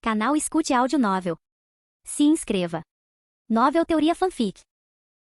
Canal Escute Áudio Novel. Se inscreva. Novel Teoria Fanfic.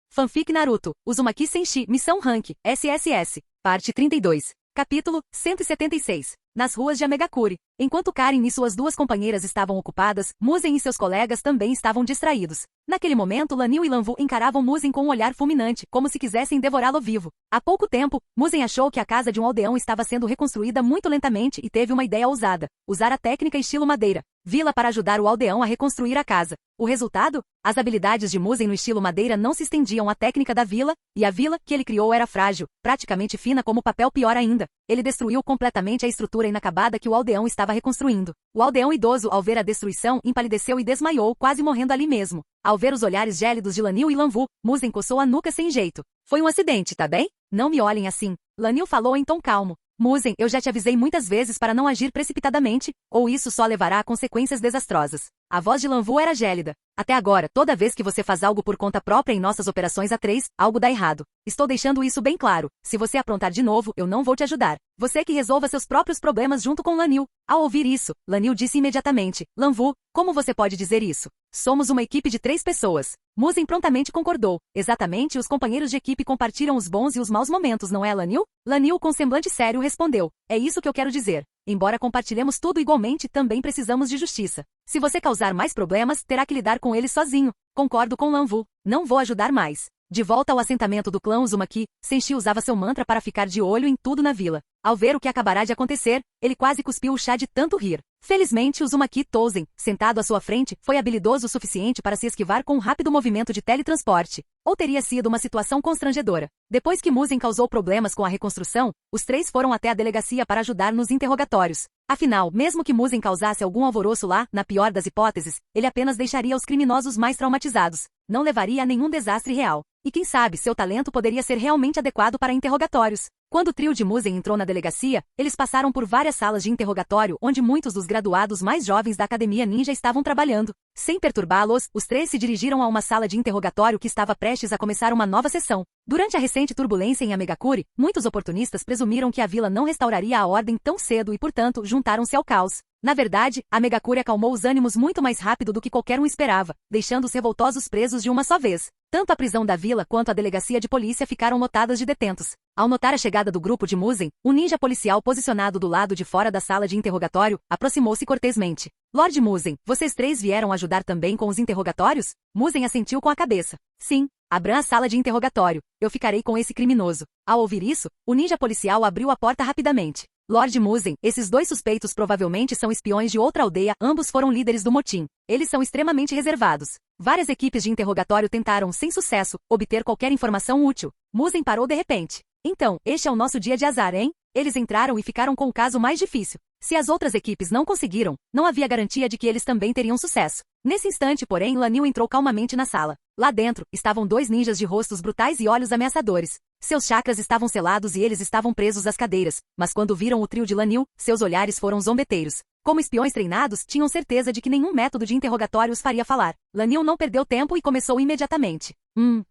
Fanfic Naruto, Uzumaki Senshi, Missão Rank, SSS, Parte 32, Capítulo 176. Nas ruas de Amegakure. Enquanto Karin e suas duas companheiras estavam ocupadas, Musen e seus colegas também estavam distraídos. Naquele momento, Lanil e Lanvu encaravam Musen com um olhar fulminante, como se quisessem devorá-lo vivo. Há pouco tempo, Musen achou que a casa de um aldeão estava sendo reconstruída muito lentamente e teve uma ideia ousada: usar a técnica estilo madeira vila para ajudar o aldeão a reconstruir a casa. O resultado? As habilidades de Musen no estilo madeira não se estendiam à técnica da vila, e a vila que ele criou era frágil, praticamente fina como papel. Pior ainda, ele destruiu completamente a estrutura inacabada que o aldeão estava reconstruindo. O aldeão idoso, ao ver a destruição, empalideceu e desmaiou, quase morrendo ali mesmo. Ao ver os olhares gélidos de Lanil e Lanvu, Musen coçou a nuca sem jeito. Foi um acidente, tá bem? Não me olhem assim. Lanil falou em tom calmo. Musen, eu já te avisei muitas vezes para não agir precipitadamente, ou isso só levará a consequências desastrosas. A voz de Lanvu era gélida. Até agora, toda vez que você faz algo por conta própria em nossas operações A3, algo dá errado. Estou deixando isso bem claro. Se você aprontar de novo, eu não vou te ajudar. Você que resolva seus próprios problemas junto com Lanil. Ao ouvir isso, Lanil disse imediatamente: Lanvu, como você pode dizer isso? Somos uma equipe de 3 pessoas. Musen prontamente concordou. Exatamente, os companheiros de equipe compartilham os bons e os maus momentos, não é, Lanil? Lanil, com semblante sério, respondeu: é isso que eu quero dizer. Embora compartilhemos tudo igualmente, também precisamos de justiça. Se você causar mais problemas, terá que lidar com eles sozinho. Concordo com Lanvu. Não vou ajudar mais. De volta ao assentamento do clã Uzumaki, Senshi usava seu mantra para ficar de olho em tudo na vila. Ao ver o que acabará de acontecer, ele quase cuspiu o chá de tanto rir. Felizmente, Uzumaki Touzen, sentado à sua frente, foi habilidoso o suficiente para se esquivar com um rápido movimento de teletransporte. Ou teria sido uma situação constrangedora. Depois que Musen causou problemas com a reconstrução, os 3 foram até a delegacia para ajudar nos interrogatórios. Afinal, mesmo que Musen causasse algum alvoroço lá, na pior das hipóteses, ele apenas deixaria os criminosos mais traumatizados. Não levaria a nenhum desastre real. E quem sabe, seu talento poderia ser realmente adequado para interrogatórios. Quando o trio de Musen entrou na delegacia, eles passaram por várias salas de interrogatório onde muitos dos graduados mais jovens da Academia Ninja estavam trabalhando. Sem perturbá-los, os 3 se dirigiram a uma sala de interrogatório que estava prestes a começar uma nova sessão. Durante a recente turbulência em Amegakure, muitos oportunistas presumiram que a vila não restauraria a ordem tão cedo e, portanto, juntaram-se ao caos. Na verdade, Amegakure acalmou os ânimos muito mais rápido do que qualquer um esperava, deixando os revoltosos presos de uma só vez. Tanto a prisão da vila quanto a delegacia de polícia ficaram lotadas de detentos. Ao notar a chegada do grupo de Musen, um ninja policial posicionado do lado de fora da sala de interrogatório, aproximou-se cortesmente. Lord Musen, vocês 3 vieram ajudar também com os interrogatórios? Musen assentiu com a cabeça. Sim, abram a sala de interrogatório. Eu ficarei com esse criminoso. Ao ouvir isso, o ninja policial abriu a porta rapidamente. Lord Musen, esses 2 suspeitos provavelmente são espiões de outra aldeia, ambos foram líderes do motim. Eles são extremamente reservados. Várias equipes de interrogatório tentaram, sem sucesso, obter qualquer informação útil. Musen parou de repente. Então, este é o nosso dia de azar, hein? Eles entraram e ficaram com o caso mais difícil. Se as outras equipes não conseguiram, não havia garantia de que eles também teriam sucesso. Nesse instante, porém, Lanil entrou calmamente na sala. Lá dentro, estavam 2 ninjas de rostos brutais e olhos ameaçadores. Seus chakras estavam selados e eles estavam presos às cadeiras, mas quando viram o trio de Lanil, seus olhares foram zombeteiros. Como espiões treinados, tinham certeza de que nenhum método de interrogatório os faria falar. Lanil não perdeu tempo e começou imediatamente.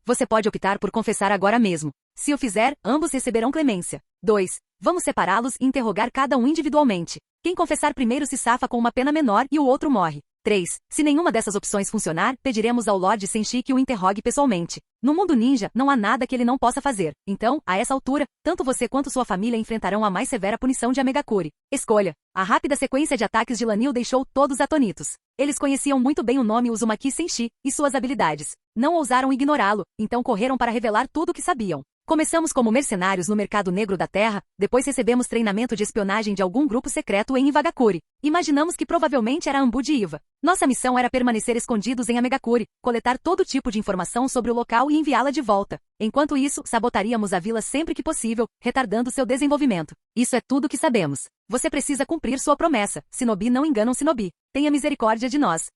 Você pode optar por confessar agora mesmo. Se o fizer, ambos receberão clemência. 2. Vamos separá-los e interrogar cada um individualmente. Quem confessar primeiro se safa com uma pena menor e o outro morre. 3. Se nenhuma dessas opções funcionar, pediremos ao Lord Senshi que o interrogue pessoalmente. No mundo ninja, não há nada que ele não possa fazer. Então, a essa altura, tanto você quanto sua família enfrentarão a mais severa punição de Amegakure. Escolha. A rápida sequência de ataques de Lanil deixou todos atônitos. Eles conheciam muito bem o nome Uzumaki Senshi e suas habilidades. Não ousaram ignorá-lo, então correram para revelar tudo o que sabiam. Começamos como mercenários no mercado negro da terra, depois recebemos treinamento de espionagem de algum grupo secreto em Ivagakure. Imaginamos que provavelmente era Ambu de Iva. Nossa missão era permanecer escondidos em Amegakure, coletar todo tipo de informação sobre o local e enviá-la de volta. Enquanto isso, sabotaríamos a vila sempre que possível, retardando seu desenvolvimento. Isso é tudo que sabemos. Você precisa cumprir sua promessa. Shinobi não enganam Shinobi. Tenha misericórdia de nós.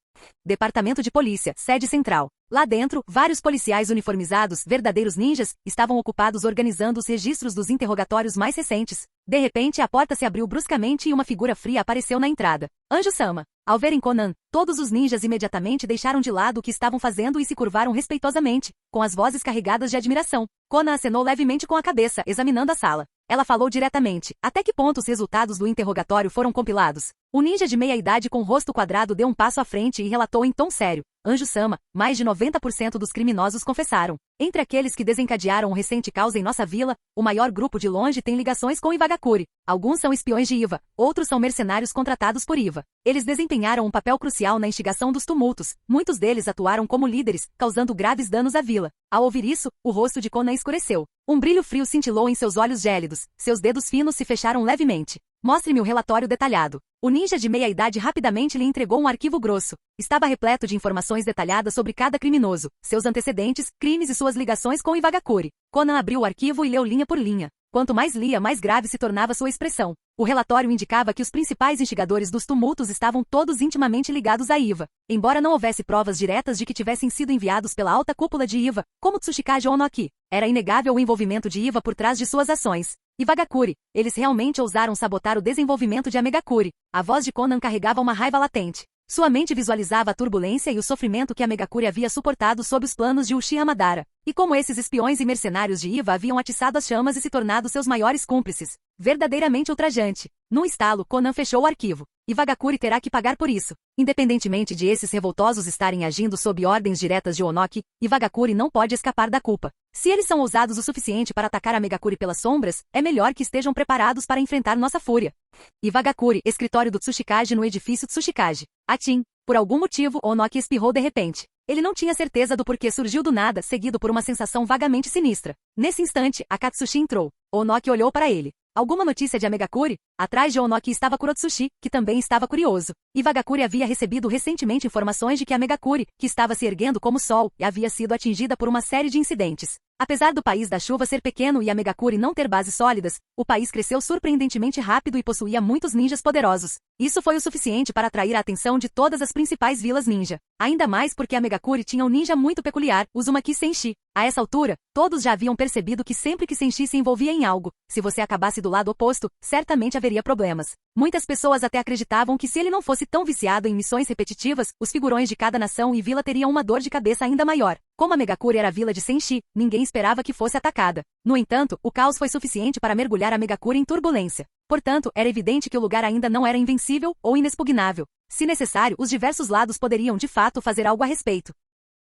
Departamento de Polícia, sede central. Lá dentro, vários policiais uniformizados, verdadeiros ninjas, estavam ocupados organizando os registros dos interrogatórios mais recentes. De repente, a porta se abriu bruscamente e uma figura fria apareceu na entrada. Anjo-sama. Ao verem Conan, todos os ninjas imediatamente deixaram de lado o que estavam fazendo e se curvaram respeitosamente, com as vozes carregadas de admiração. Conan acenou levemente com a cabeça, examinando a sala. Ela falou diretamente. Até que ponto os resultados do interrogatório foram compilados? O ninja de meia-idade com o rosto quadrado deu um passo à frente e relatou em tom sério. Anjo-sama, mais de 90% dos criminosos confessaram. Entre aqueles que desencadearam o recente caos em nossa vila, o maior grupo de longe tem ligações com Iwagakure. Alguns são espiões de Iva, outros são mercenários contratados por Iva. Eles desempenharam um papel crucial na instigação dos tumultos. Muitos deles atuaram como líderes, causando graves danos à vila. Ao ouvir isso, o rosto de Conan escureceu. Um brilho frio cintilou em seus olhos gélidos. Seus dedos finos se fecharam levemente. Mostre-me o relatório detalhado. O ninja de meia-idade rapidamente lhe entregou um arquivo grosso. Estava repleto de informações detalhadas sobre cada criminoso, seus antecedentes, crimes e suas ligações com Iwagakure. Conan abriu o arquivo e leu linha por linha. Quanto mais lia, mais grave se tornava sua expressão. O relatório indicava que os principais instigadores dos tumultos estavam todos intimamente ligados a Iva. Embora não houvesse provas diretas de que tivessem sido enviados pela alta cúpula de Iva, como Tsuchikage Onoki, era inegável o envolvimento de Iva por trás de suas ações. Iwagakure, eles realmente ousaram sabotar o desenvolvimento de Amegakure. A voz de Conan carregava uma raiva latente. Sua mente visualizava a turbulência e o sofrimento que Amegakure havia suportado sob os planos de Uchiha Madara, e como esses espiões e mercenários de Iva haviam atiçado as chamas e se tornado seus maiores cúmplices. Verdadeiramente ultrajante. Num estalo, Conan fechou o arquivo. Iwagakure terá que pagar por isso. Independentemente de esses revoltosos estarem agindo sob ordens diretas de Onoki, Iwagakure não pode escapar da culpa. Se eles são ousados o suficiente para atacar Amegakure pelas sombras, é melhor que estejam preparados para enfrentar nossa fúria. Iwagakure, escritório do Tsuchikage no edifício Tsuchikage. Atim. Por algum motivo, Onoki espirrou de repente. Ele não tinha certeza do porquê surgiu do nada, seguido por uma sensação vagamente sinistra. Nesse instante, Akatsushi entrou. Onoki olhou para ele. Alguma notícia de Amegakure? Atrás de Onoki estava Kurotsushi, que também estava curioso. Iwagakure havia recebido recentemente informações de que Amegakure, que estava se erguendo como sol, havia sido atingida por uma série de incidentes. Apesar do país da chuva ser pequeno e Amegakure não ter bases sólidas, o país cresceu surpreendentemente rápido e possuía muitos ninjas poderosos. Isso foi o suficiente para atrair a atenção de todas as principais vilas ninja. Ainda mais porque Amegakure tinha um ninja muito peculiar, Uzumaki Senshi. A essa altura, todos já haviam percebido que sempre que Senshi se envolvia em algo, se você acabasse do lado oposto, certamente haveria problemas. Muitas pessoas até acreditavam que se ele não fosse tão viciado em missões repetitivas, os figurões de cada nação e vila teriam uma dor de cabeça ainda maior. Como Amegakure era a vila de Senshi, ninguém esperava que fosse atacada. No entanto, o caos foi suficiente para mergulhar Amegakure em turbulência. Portanto, era evidente que o lugar ainda não era invencível ou inexpugnável. Se necessário, os diversos lados poderiam de fato fazer algo a respeito.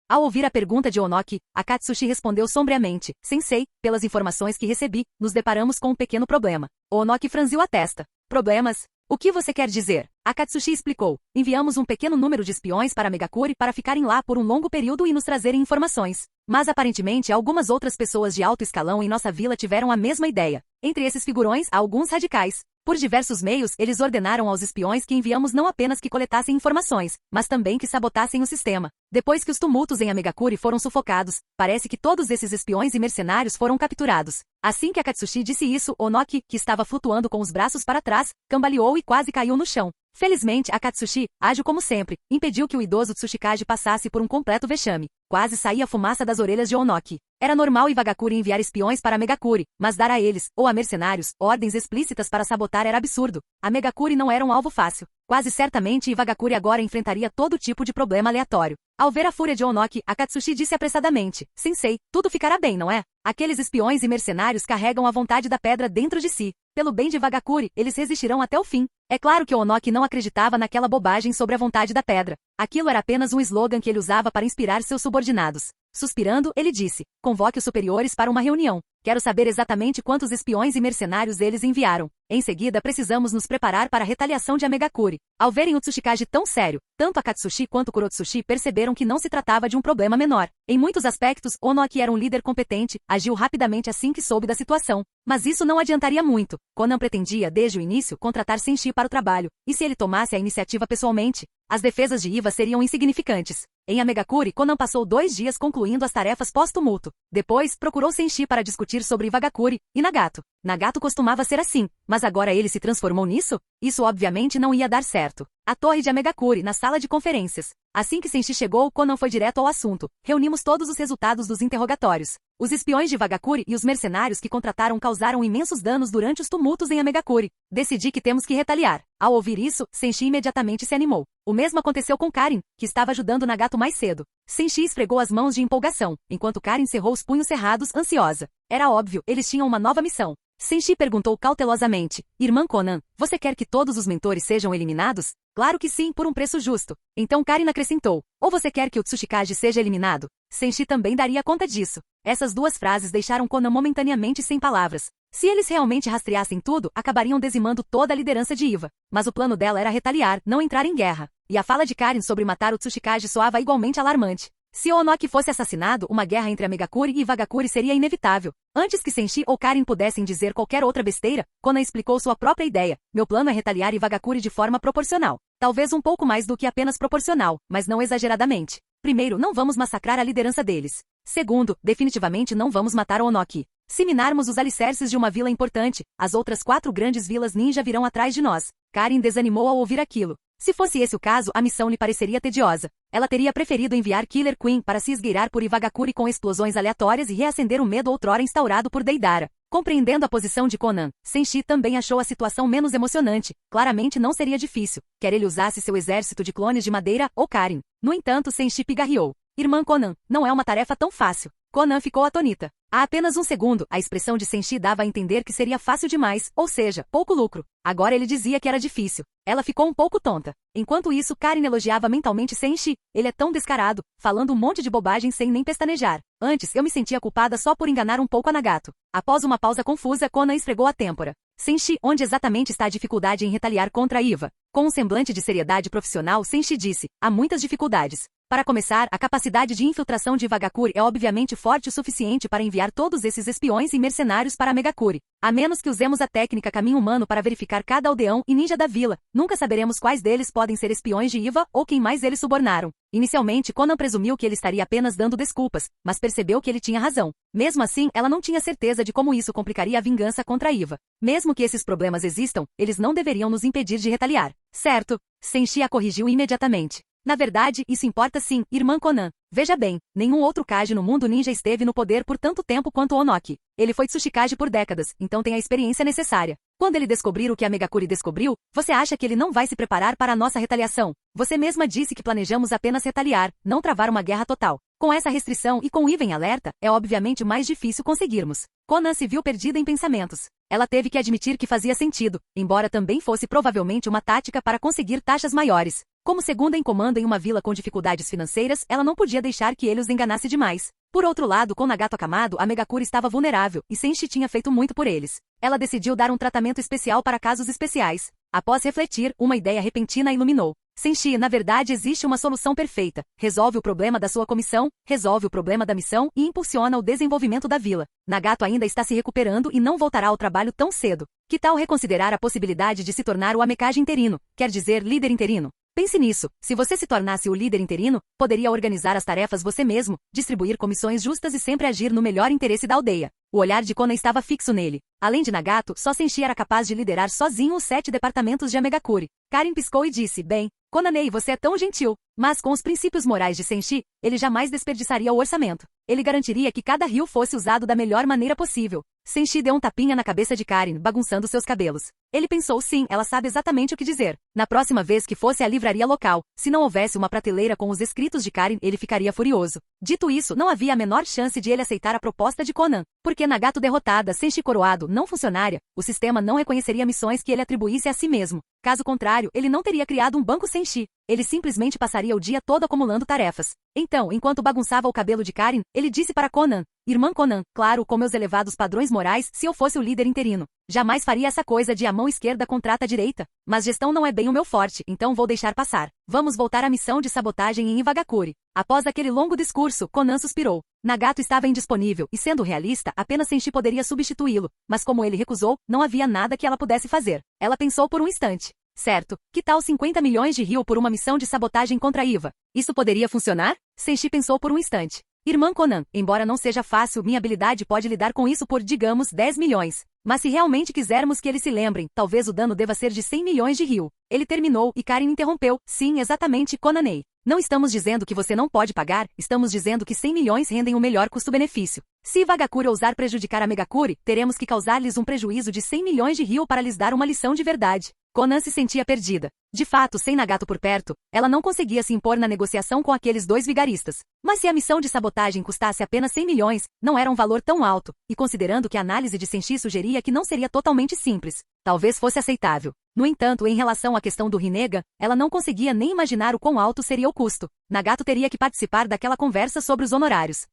Ao ouvir a pergunta de Onoki, Akatsushi respondeu sombriamente. Sensei, pelas informações que recebi, nos deparamos com um pequeno problema. Onoki franziu a testa. Problemas? O que você quer dizer? Akatsushi explicou. Enviamos um pequeno número de espiões para Amegakure para ficarem lá por um longo período e nos trazerem informações. Mas aparentemente algumas outras pessoas de alto escalão em nossa vila tiveram a mesma ideia. Entre esses figurões, há alguns radicais. Por diversos meios, eles ordenaram aos espiões que enviamos não apenas que coletassem informações, mas também que sabotassem o sistema. Depois que os tumultos em Amegakure foram sufocados, parece que todos esses espiões e mercenários foram capturados. Assim que Akatsushi disse isso, Onoki, que estava flutuando com os braços para trás, cambaleou e quase caiu no chão. Felizmente, Akatsushi, ágil como sempre, impediu que o idoso Tsuchikage passasse por um completo vexame. Quase saía fumaça das orelhas de Onoki. Era normal Iwagakure enviar espiões para Amegakure, mas dar a eles, ou a mercenários, ordens explícitas para sabotar era absurdo. Amegakure não era um alvo fácil. Quase certamente Iwagakure agora enfrentaria todo tipo de problema aleatório. Ao ver a fúria de Onoki, Akatsushi disse apressadamente. Sensei, tudo ficará bem, não é? Aqueles espiões e mercenários carregam a vontade da pedra dentro de si. Pelo bem de Iwagakure, eles resistirão até o fim. É claro que Onoki não acreditava naquela bobagem sobre a vontade da pedra. Aquilo era apenas um slogan que ele usava para inspirar seus subordinados. Suspirando, ele disse, convoque os superiores para uma reunião. Quero saber exatamente quantos espiões e mercenários eles enviaram. Em seguida, precisamos nos preparar para a retaliação de Amegakure. Ao verem o Tsuchikage tão sério, tanto Akatsushi quanto Kurotsushi perceberam que não se tratava de um problema menor. Em muitos aspectos, Onoki era um líder competente, agiu rapidamente assim que soube da situação. Mas isso não adiantaria muito. Conan pretendia, desde o início, contratar Senshi para o trabalho, e se ele tomasse a iniciativa pessoalmente, as defesas de Iva seriam insignificantes. Em Amegakure, Conan passou 2 dias concluindo as tarefas pós-tumulto. Depois, procurou Senshi para discutir sobre Iwagakure e Nagato. Nagato costumava ser assim, mas agora ele se transformou nisso? Isso obviamente não ia dar certo. A torre de Amegakure, na sala de conferências. Assim que Senshi chegou, Conan foi direto ao assunto. Reunimos todos os resultados dos interrogatórios. Os espiões de Iwagakure e os mercenários que contrataram causaram imensos danos durante os tumultos em Amegakure. Decidi que temos que retaliar. Ao ouvir isso, Senshi imediatamente se animou. O mesmo aconteceu com Karin, que estava ajudando Nagato mais cedo. Senshi esfregou as mãos de empolgação, enquanto Karin cerrou os punhos cerrados, ansiosa. Era óbvio, eles tinham uma nova missão. Senshi perguntou cautelosamente. Irmã Conan, você quer que todos os mentores sejam eliminados? Claro que sim, por um preço justo. Então Karin acrescentou. Ou você quer que o Tsuchikage seja eliminado? Senshi também daria conta disso. Essas duas frases deixaram Conan momentaneamente sem palavras. Se eles realmente rastreassem tudo, acabariam dizimando toda a liderança de Iva. Mas o plano dela era retaliar, não entrar em guerra. E a fala de Karin sobre matar o Tsuchikage soava igualmente alarmante. Se Onoki fosse assassinado, uma guerra entre a Megakuri e Iwagakuri seria inevitável. Antes que Senshi ou Karin pudessem dizer qualquer outra besteira, Conan explicou sua própria ideia. Meu plano é retaliar Iwagakuri de forma proporcional. Talvez um pouco mais do que apenas proporcional, mas não exageradamente. Primeiro, não vamos massacrar a liderança deles. Segundo, definitivamente não vamos matar Onoki. Se minarmos os alicerces de uma vila importante, as outras 4 grandes vilas ninja virão atrás de nós. Karin desanimou ao ouvir aquilo. Se fosse esse o caso, a missão lhe pareceria tediosa. Ela teria preferido enviar Killer Queen para se esgueirar por Iwagakuri com explosões aleatórias e reacender o medo outrora instaurado por Deidara. Compreendendo a posição de Conan, Senshi também achou a situação menos emocionante. Claramente não seria difícil, quer ele usasse seu exército de clones de madeira ou Karin. No entanto, Senshi pigarreou. Irmã Conan, não é uma tarefa tão fácil. Conan ficou atonita. Há apenas um segundo, a expressão de Senshi dava a entender que seria fácil demais, ou seja, pouco lucro. Agora ele dizia que era difícil. Ela ficou um pouco tonta. Enquanto isso, Karin elogiava mentalmente Senshi. Ele é tão descarado, falando um monte de bobagem sem nem pestanejar. Antes, eu me sentia culpada só por enganar um pouco a Nagato. Após uma pausa confusa, Conan esfregou a têmpora. Senshi, onde exatamente está a dificuldade em retaliar contra Iva? Com um semblante de seriedade profissional, Senshi disse, há muitas dificuldades. Para começar, a capacidade de infiltração de Iwagakuri é obviamente forte o suficiente para enviar todos esses espiões e mercenários para a Megakuri. A menos que usemos a técnica caminho humano para verificar cada aldeão e ninja da vila, nunca saberemos quais deles podem ser espiões de Iva ou quem mais eles subornaram. Inicialmente, Conan presumiu que ele estaria apenas dando desculpas, mas percebeu que ele tinha razão. Mesmo assim, ela não tinha certeza de como isso complicaria a vingança contra Iva. Mesmo que esses problemas existam, eles não deveriam nos impedir de retaliar. Certo. Senshi a corrigiu imediatamente. Na verdade, isso importa sim, irmã Conan. Veja bem, nenhum outro Kage no mundo ninja esteve no poder por tanto tempo quanto Onoki. Ele foi Tsuchikage por décadas, então tem a experiência necessária. Quando ele descobrir o que a Megakuri descobriu, você acha que ele não vai se preparar para a nossa retaliação? Você mesma disse que planejamos apenas retaliar, não travar uma guerra total. Com essa restrição e com Iva em alerta, é obviamente mais difícil conseguirmos. Conan se viu perdida em pensamentos. Ela teve que admitir que fazia sentido, embora também fosse provavelmente uma tática para conseguir taxas maiores. Como segunda em comando em uma vila com dificuldades financeiras, ela não podia deixar que ele os enganasse demais. Por outro lado, com Nagato acamado, a Megakuri estava vulnerável, e Senshi tinha feito muito por eles. Ela decidiu dar um tratamento especial para casos especiais. Após refletir, uma ideia repentina a iluminou. Senshi, na verdade existe uma solução perfeita. Resolve o problema da sua comissão, resolve o problema da missão e impulsiona o desenvolvimento da vila. Nagato ainda está se recuperando e não voltará ao trabalho tão cedo. Que tal reconsiderar a possibilidade de se tornar o Amekage interino, quer dizer líder interino? Pense nisso, se você se tornasse o líder interino, poderia organizar as tarefas você mesmo, distribuir comissões justas e sempre agir no melhor interesse da aldeia. O olhar de Conan estava fixo nele. Além de Nagato, só Senshi era capaz de liderar sozinho os 7 departamentos de Amegakuri. Karin piscou e disse, bem, Konanei, você é tão gentil. Mas com os princípios morais de Senshi, ele jamais desperdiçaria o orçamento. Ele garantiria que cada rio fosse usado da melhor maneira possível. Senshi deu um tapinha na cabeça de Karin, bagunçando seus cabelos. Ele pensou sim, ela sabe exatamente o que dizer. Na próxima vez que fosse à livraria local, se não houvesse uma prateleira com os escritos de Karin, ele ficaria furioso. Dito isso, não havia a menor chance de ele aceitar a proposta de Conan. Porque Nagato derrotada, Senshi coroado, não funcionária, o sistema não reconheceria missões que ele atribuísse a si mesmo. Caso contrário, ele não teria criado um banco Senshi. Ele simplesmente passaria o dia todo acumulando tarefas. Então, enquanto bagunçava o cabelo de Karin, ele disse para Conan, irmã Conan, claro, com meus elevados padrões morais, se eu fosse o líder interino. Jamais faria essa coisa de a mão esquerda contrata a direita. Mas gestão não é bem o meu forte, então vou deixar passar. Vamos voltar à missão de sabotagem em Iwagakuri. Após aquele longo discurso, Conan suspirou. Nagato estava indisponível, e sendo realista, apenas Senshi poderia substituí-lo. Mas como ele recusou, não havia nada que ela pudesse fazer. Ela pensou por um instante. Certo, que tal 50 milhões de ryu por uma missão de sabotagem contra Iva? Isso poderia funcionar? Senshi pensou por um instante. Irmã Conan, embora não seja fácil, minha habilidade pode lidar com isso por, digamos, 10 milhões. Mas se realmente quisermos que eles se lembrem, talvez o dano deva ser de 100 milhões de ryu. Ele terminou, e Karin interrompeu. Sim, exatamente, Konanei. Não estamos dizendo que você não pode pagar, estamos dizendo que 100 milhões rendem o melhor custo-benefício. Se Iwagakuri ousar prejudicar a Megakuri, teremos que causar-lhes um prejuízo de 100 milhões de ryu para lhes dar uma lição de verdade. Conan se sentia perdida. De fato, sem Nagato por perto, ela não conseguia se impor na negociação com aqueles dois vigaristas. Mas se a missão de sabotagem custasse apenas 100 milhões, não era um valor tão alto, e considerando que a análise de Senshi sugeria que não seria totalmente simples, talvez fosse aceitável. No entanto, em relação à questão do Rinnegan, ela não conseguia nem imaginar o quão alto seria o custo. Nagato teria que participar daquela conversa sobre os honorários.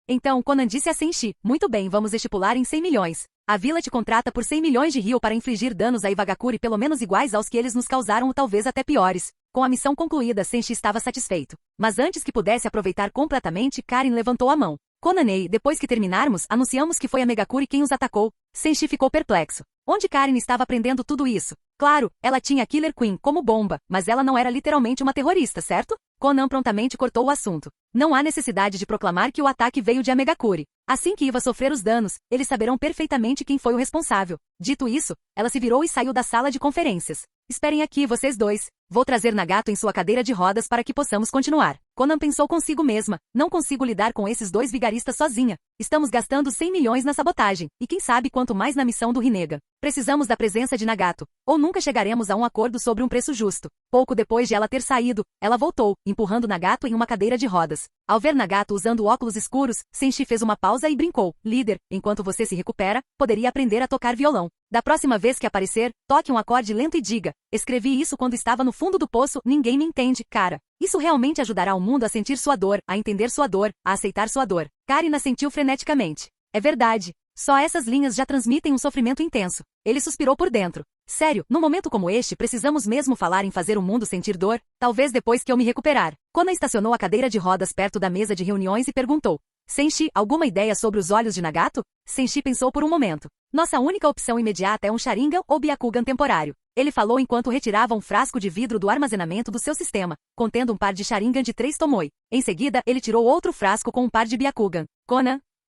Então, Conan disse a Senshi, muito bem, vamos estipular em 100 milhões. A vila te contrata por 100 milhões de ryo para infligir danos a Iwagakure pelo menos iguais aos que eles nos causaram ou talvez até piores. Com a missão concluída, Senshi estava satisfeito. Mas antes que pudesse aproveitar completamente, Karin levantou a mão. Konanei, depois que terminarmos, anunciamos que foi a Megakure quem os atacou. Senshi ficou perplexo. Onde Karin estava aprendendo tudo isso? Claro, ela tinha a Killer Queen como bomba, mas ela não era literalmente uma terrorista, certo? Conan prontamente cortou o assunto. Não há necessidade de proclamar que o ataque veio de Megakure. Assim que Iwa sofrer os danos, eles saberão perfeitamente quem foi o responsável. Dito isso, ela se virou e saiu da sala de conferências. Esperem aqui, vocês dois. Vou trazer Nagato em sua cadeira de rodas para que possamos continuar. Conan pensou consigo mesma. Não consigo lidar com esses dois vigaristas sozinha. Estamos gastando 100 milhões na sabotagem, e quem sabe quanto mais na missão do Rinnegan. Precisamos da presença de Nagato, ou nunca chegaremos a um acordo sobre um preço justo. Pouco depois de ela ter saído, ela voltou, empurrando Nagato em uma cadeira de rodas. Ao ver Nagato usando óculos escuros, Senshi fez uma pausa e brincou. Líder, enquanto você se recupera, poderia aprender a tocar violão. Da próxima vez que aparecer, toque um acorde lento e diga, escrevi isso quando estava no fundo do poço, ninguém me entende, cara. Isso realmente ajudará o mundo a sentir sua dor, a entender sua dor, a aceitar sua dor. Karina sentiu freneticamente. É verdade. Só essas linhas já transmitem um sofrimento intenso. Ele suspirou por dentro. Sério, num momento como este, precisamos mesmo falar em fazer o mundo sentir dor? Talvez depois que eu me recuperar. Conan estacionou a cadeira de rodas perto da mesa de reuniões e perguntou. Senshi, alguma ideia sobre os olhos de Nagato? Senshi pensou por um momento. Nossa única opção imediata é um Sharingan ou Byakugan temporário. Ele falou enquanto retirava um frasco de vidro do armazenamento do seu sistema, contendo um par de Sharingan de 3 Tomoe. Em seguida, ele tirou outro frasco com um par de Byakugan.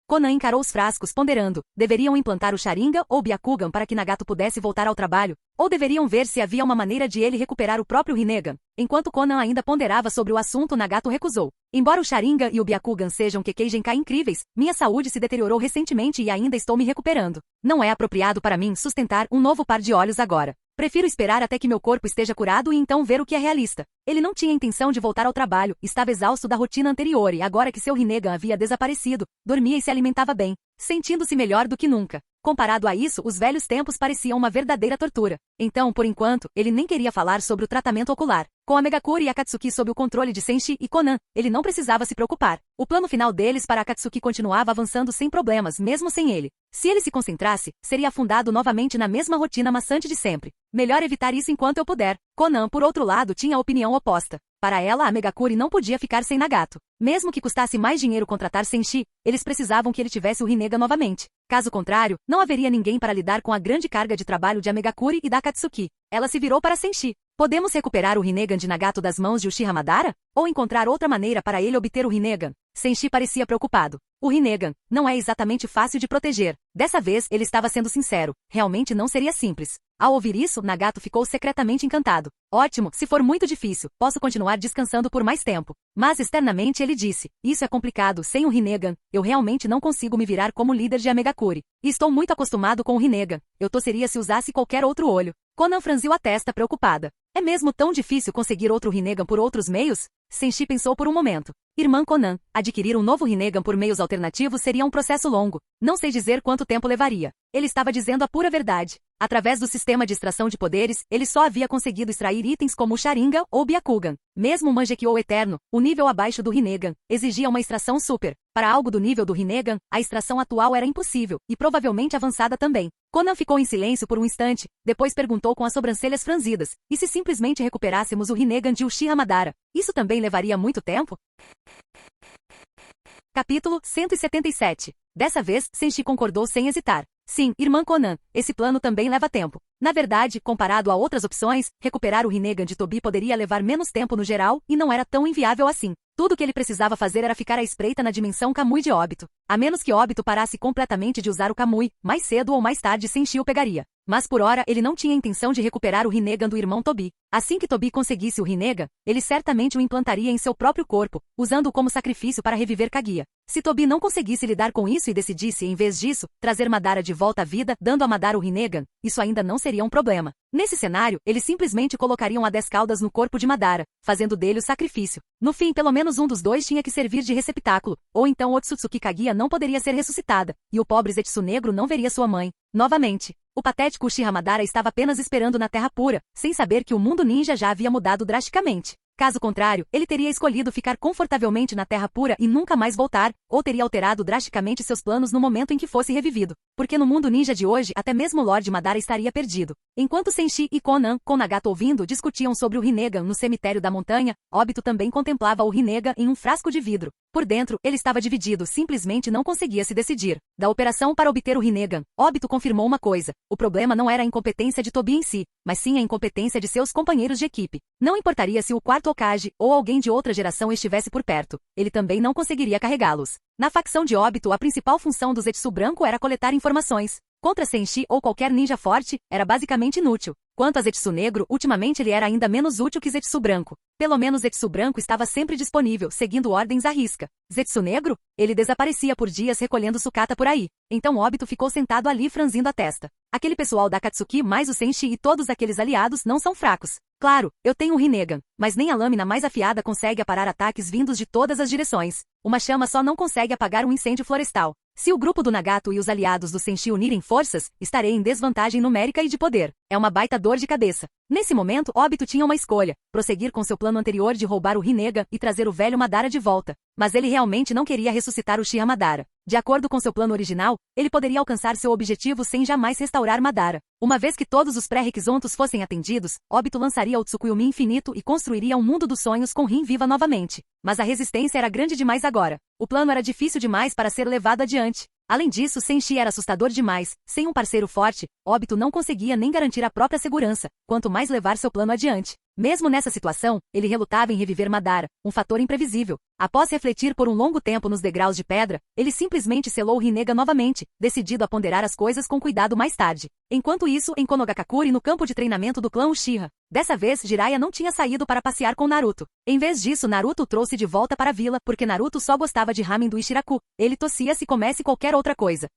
Conan encarou os frascos ponderando. Deveriam implantar o Sharingan ou Byakugan para que Nagato pudesse voltar ao trabalho? Ou deveriam ver se havia uma maneira de ele recuperar o próprio Rinnegan? Enquanto Conan ainda ponderava sobre o assunto, Nagato recusou. Embora o Sharingan e o Byakugan sejam Kekkei incríveis, minha saúde se deteriorou recentemente e ainda estou me recuperando. Não é apropriado para mim sustentar um novo par de olhos agora. Prefiro esperar até que meu corpo esteja curado e então ver o que é realista. Ele não tinha intenção de voltar ao trabalho, estava exausto da rotina anterior e agora que seu Rinnegan havia desaparecido, dormia e se alimentava bem, sentindo-se melhor do que nunca. Comparado a isso, os velhos tempos pareciam uma verdadeira tortura. Então, por enquanto, ele nem queria falar sobre o tratamento ocular. Com a Megakure e Akatsuki sob o controle de Senshi e Conan, ele não precisava se preocupar. O plano final deles para Akatsuki continuava avançando sem problemas, mesmo sem ele. Se ele se concentrasse, seria afundado novamente na mesma rotina maçante de sempre. Melhor evitar isso enquanto eu puder. Conan, por outro lado, tinha a opinião oposta. Para ela, a Megakure não podia ficar sem Nagato. Mesmo que custasse mais dinheiro contratar Senshi, eles precisavam que ele tivesse o Rinnegan novamente. Caso contrário, não haveria ninguém para lidar com a grande carga de trabalho de Megakure e da Akatsuki. Ela se virou para Senshi. Podemos recuperar o Rinnegan de Nagato das mãos de Uchiha Madara? Ou encontrar outra maneira para ele obter o Rinnegan? Senshi parecia preocupado. O Rinnegan não é exatamente fácil de proteger. Dessa vez, ele estava sendo sincero. Realmente não seria simples. Ao ouvir isso, Nagato ficou secretamente encantado. Ótimo, se for muito difícil, posso continuar descansando por mais tempo. Mas externamente ele disse, isso é complicado, sem o Rinnegan, eu realmente não consigo me virar como líder de Megakure. E estou muito acostumado com o Rinnegan, eu tosseria se usasse qualquer outro olho. Conan franziu a testa preocupada. É mesmo tão difícil conseguir outro Rinnegan por outros meios? Senshi pensou por um momento. Irmã Conan, adquirir um novo Rinnegan por meios alternativos seria um processo longo. Não sei dizer quanto tempo levaria. Ele estava dizendo a pura verdade. Através do sistema de extração de poderes, ele só havia conseguido extrair itens como o Sharingan ou Byakugan. Mesmo o Mangekyo Eterno, o nível abaixo do Rinnegan, exigia uma extração super. Para algo do nível do Rinnegan, a extração atual era impossível, e provavelmente avançada também. Conan ficou em silêncio por um instante, depois perguntou com as sobrancelhas franzidas, e se simplesmente recuperássemos o Rinnegan de Uchiha Madara? Isso também levaria muito tempo? Capítulo 177. Dessa vez, Senshi concordou sem hesitar. Sim, irmã Conan, esse plano também leva tempo. Na verdade, comparado a outras opções, recuperar o Rinnegan de Tobi poderia levar menos tempo no geral e não era tão inviável assim. Tudo o que ele precisava fazer era ficar à espreita na dimensão Kamui de Obito. A menos que Obito parasse completamente de usar o Kamui, mais cedo ou mais tarde Senshi o pegaria. Mas por hora ele não tinha intenção de recuperar o Rinnegan do irmão Tobi. Assim que Tobi conseguisse o Rinnegan, ele certamente o implantaria em seu próprio corpo, usando-o como sacrifício para reviver Kaguya. Se Tobi não conseguisse lidar com isso e decidisse, em vez disso, trazer Madara de volta à vida, dando a Madara o Rinnegan, isso ainda não seria um problema. Nesse cenário, eles simplesmente colocariam a 10 caudas no corpo de Madara, fazendo dele o sacrifício. No fim, pelo menos um dos dois tinha que servir de receptáculo, ou então Otsutsuki Kaguya não poderia ser ressuscitada, e o pobre Zetsu Negro não veria sua mãe. Novamente, o patético Uchiha Madara estava apenas esperando na Terra Pura, sem saber que o mundo ninja já havia mudado drasticamente. Caso contrário, ele teria escolhido ficar confortavelmente na Terra Pura e nunca mais voltar, ou teria alterado drasticamente seus planos no momento em que fosse revivido. Porque no mundo ninja de hoje, até mesmo Lord Madara estaria perdido. Enquanto Senshi e Konan, com Nagato ouvindo, discutiam sobre o Rinnegan no cemitério da montanha, Obito também contemplava o Rinnegan em um frasco de vidro. Por dentro, ele estava dividido, simplesmente não conseguia se decidir. Da operação para obter o Rinnegan, Obito confirmou uma coisa. O problema não era a incompetência de Tobi em si, mas sim a incompetência de seus companheiros de equipe. Não importaria se o quarto Hokage ou alguém de outra geração estivesse por perto, ele também não conseguiria carregá-los. Na facção de Obito, a principal função do Zetsu branco era coletar informações. Contra Senshi ou qualquer ninja forte, era basicamente inútil. Quanto a Zetsu negro, ultimamente ele era ainda menos útil que Zetsu branco. Pelo menos Zetsu branco estava sempre disponível, seguindo ordens à risca. Zetsu negro? Ele desaparecia por dias recolhendo sucata por aí. Então Obito ficou sentado ali franzindo a testa. Aquele pessoal da Akatsuki mais o Senshi e todos aqueles aliados não são fracos. Claro, eu tenho o Rinnegan, mas nem a lâmina mais afiada consegue aparar ataques vindos de todas as direções. Uma chama só não consegue apagar um incêndio florestal. Se o grupo do Nagato e os aliados do Senshi unirem forças, estarei em desvantagem numérica e de poder. É uma baita dor de cabeça. Nesse momento, Obito tinha uma escolha: prosseguir com seu plano anterior de roubar o Rinnegan e trazer o velho Madara de volta. Mas ele realmente não queria ressuscitar o Uchiha Madara. De acordo com seu plano original, ele poderia alcançar seu objetivo sem jamais restaurar Madara. Uma vez que todos os pré-requisitos fossem atendidos, Obito lançaria o Tsukuyomi infinito e construiria um mundo dos sonhos com Rin viva novamente. Mas a resistência era grande demais agora. O plano era difícil demais para ser levado adiante. Além disso, Senshi era assustador demais. Sem um parceiro forte, Obito não conseguia nem garantir a própria segurança, quanto mais levar seu plano adiante. Mesmo nessa situação, ele relutava em reviver Madara, um fator imprevisível. Após refletir por um longo tempo nos degraus de pedra, ele simplesmente selou o Rinnegan novamente, decidido a ponderar as coisas com cuidado mais tarde. Enquanto isso, em Konogakakure, no campo de treinamento do clã Uchiha. Dessa vez, Jiraiya não tinha saído para passear com Naruto. Em vez disso, Naruto o trouxe de volta para a vila porque Naruto só gostava de ramen do Ishiraku. Ele tossia se comesse qualquer outra coisa.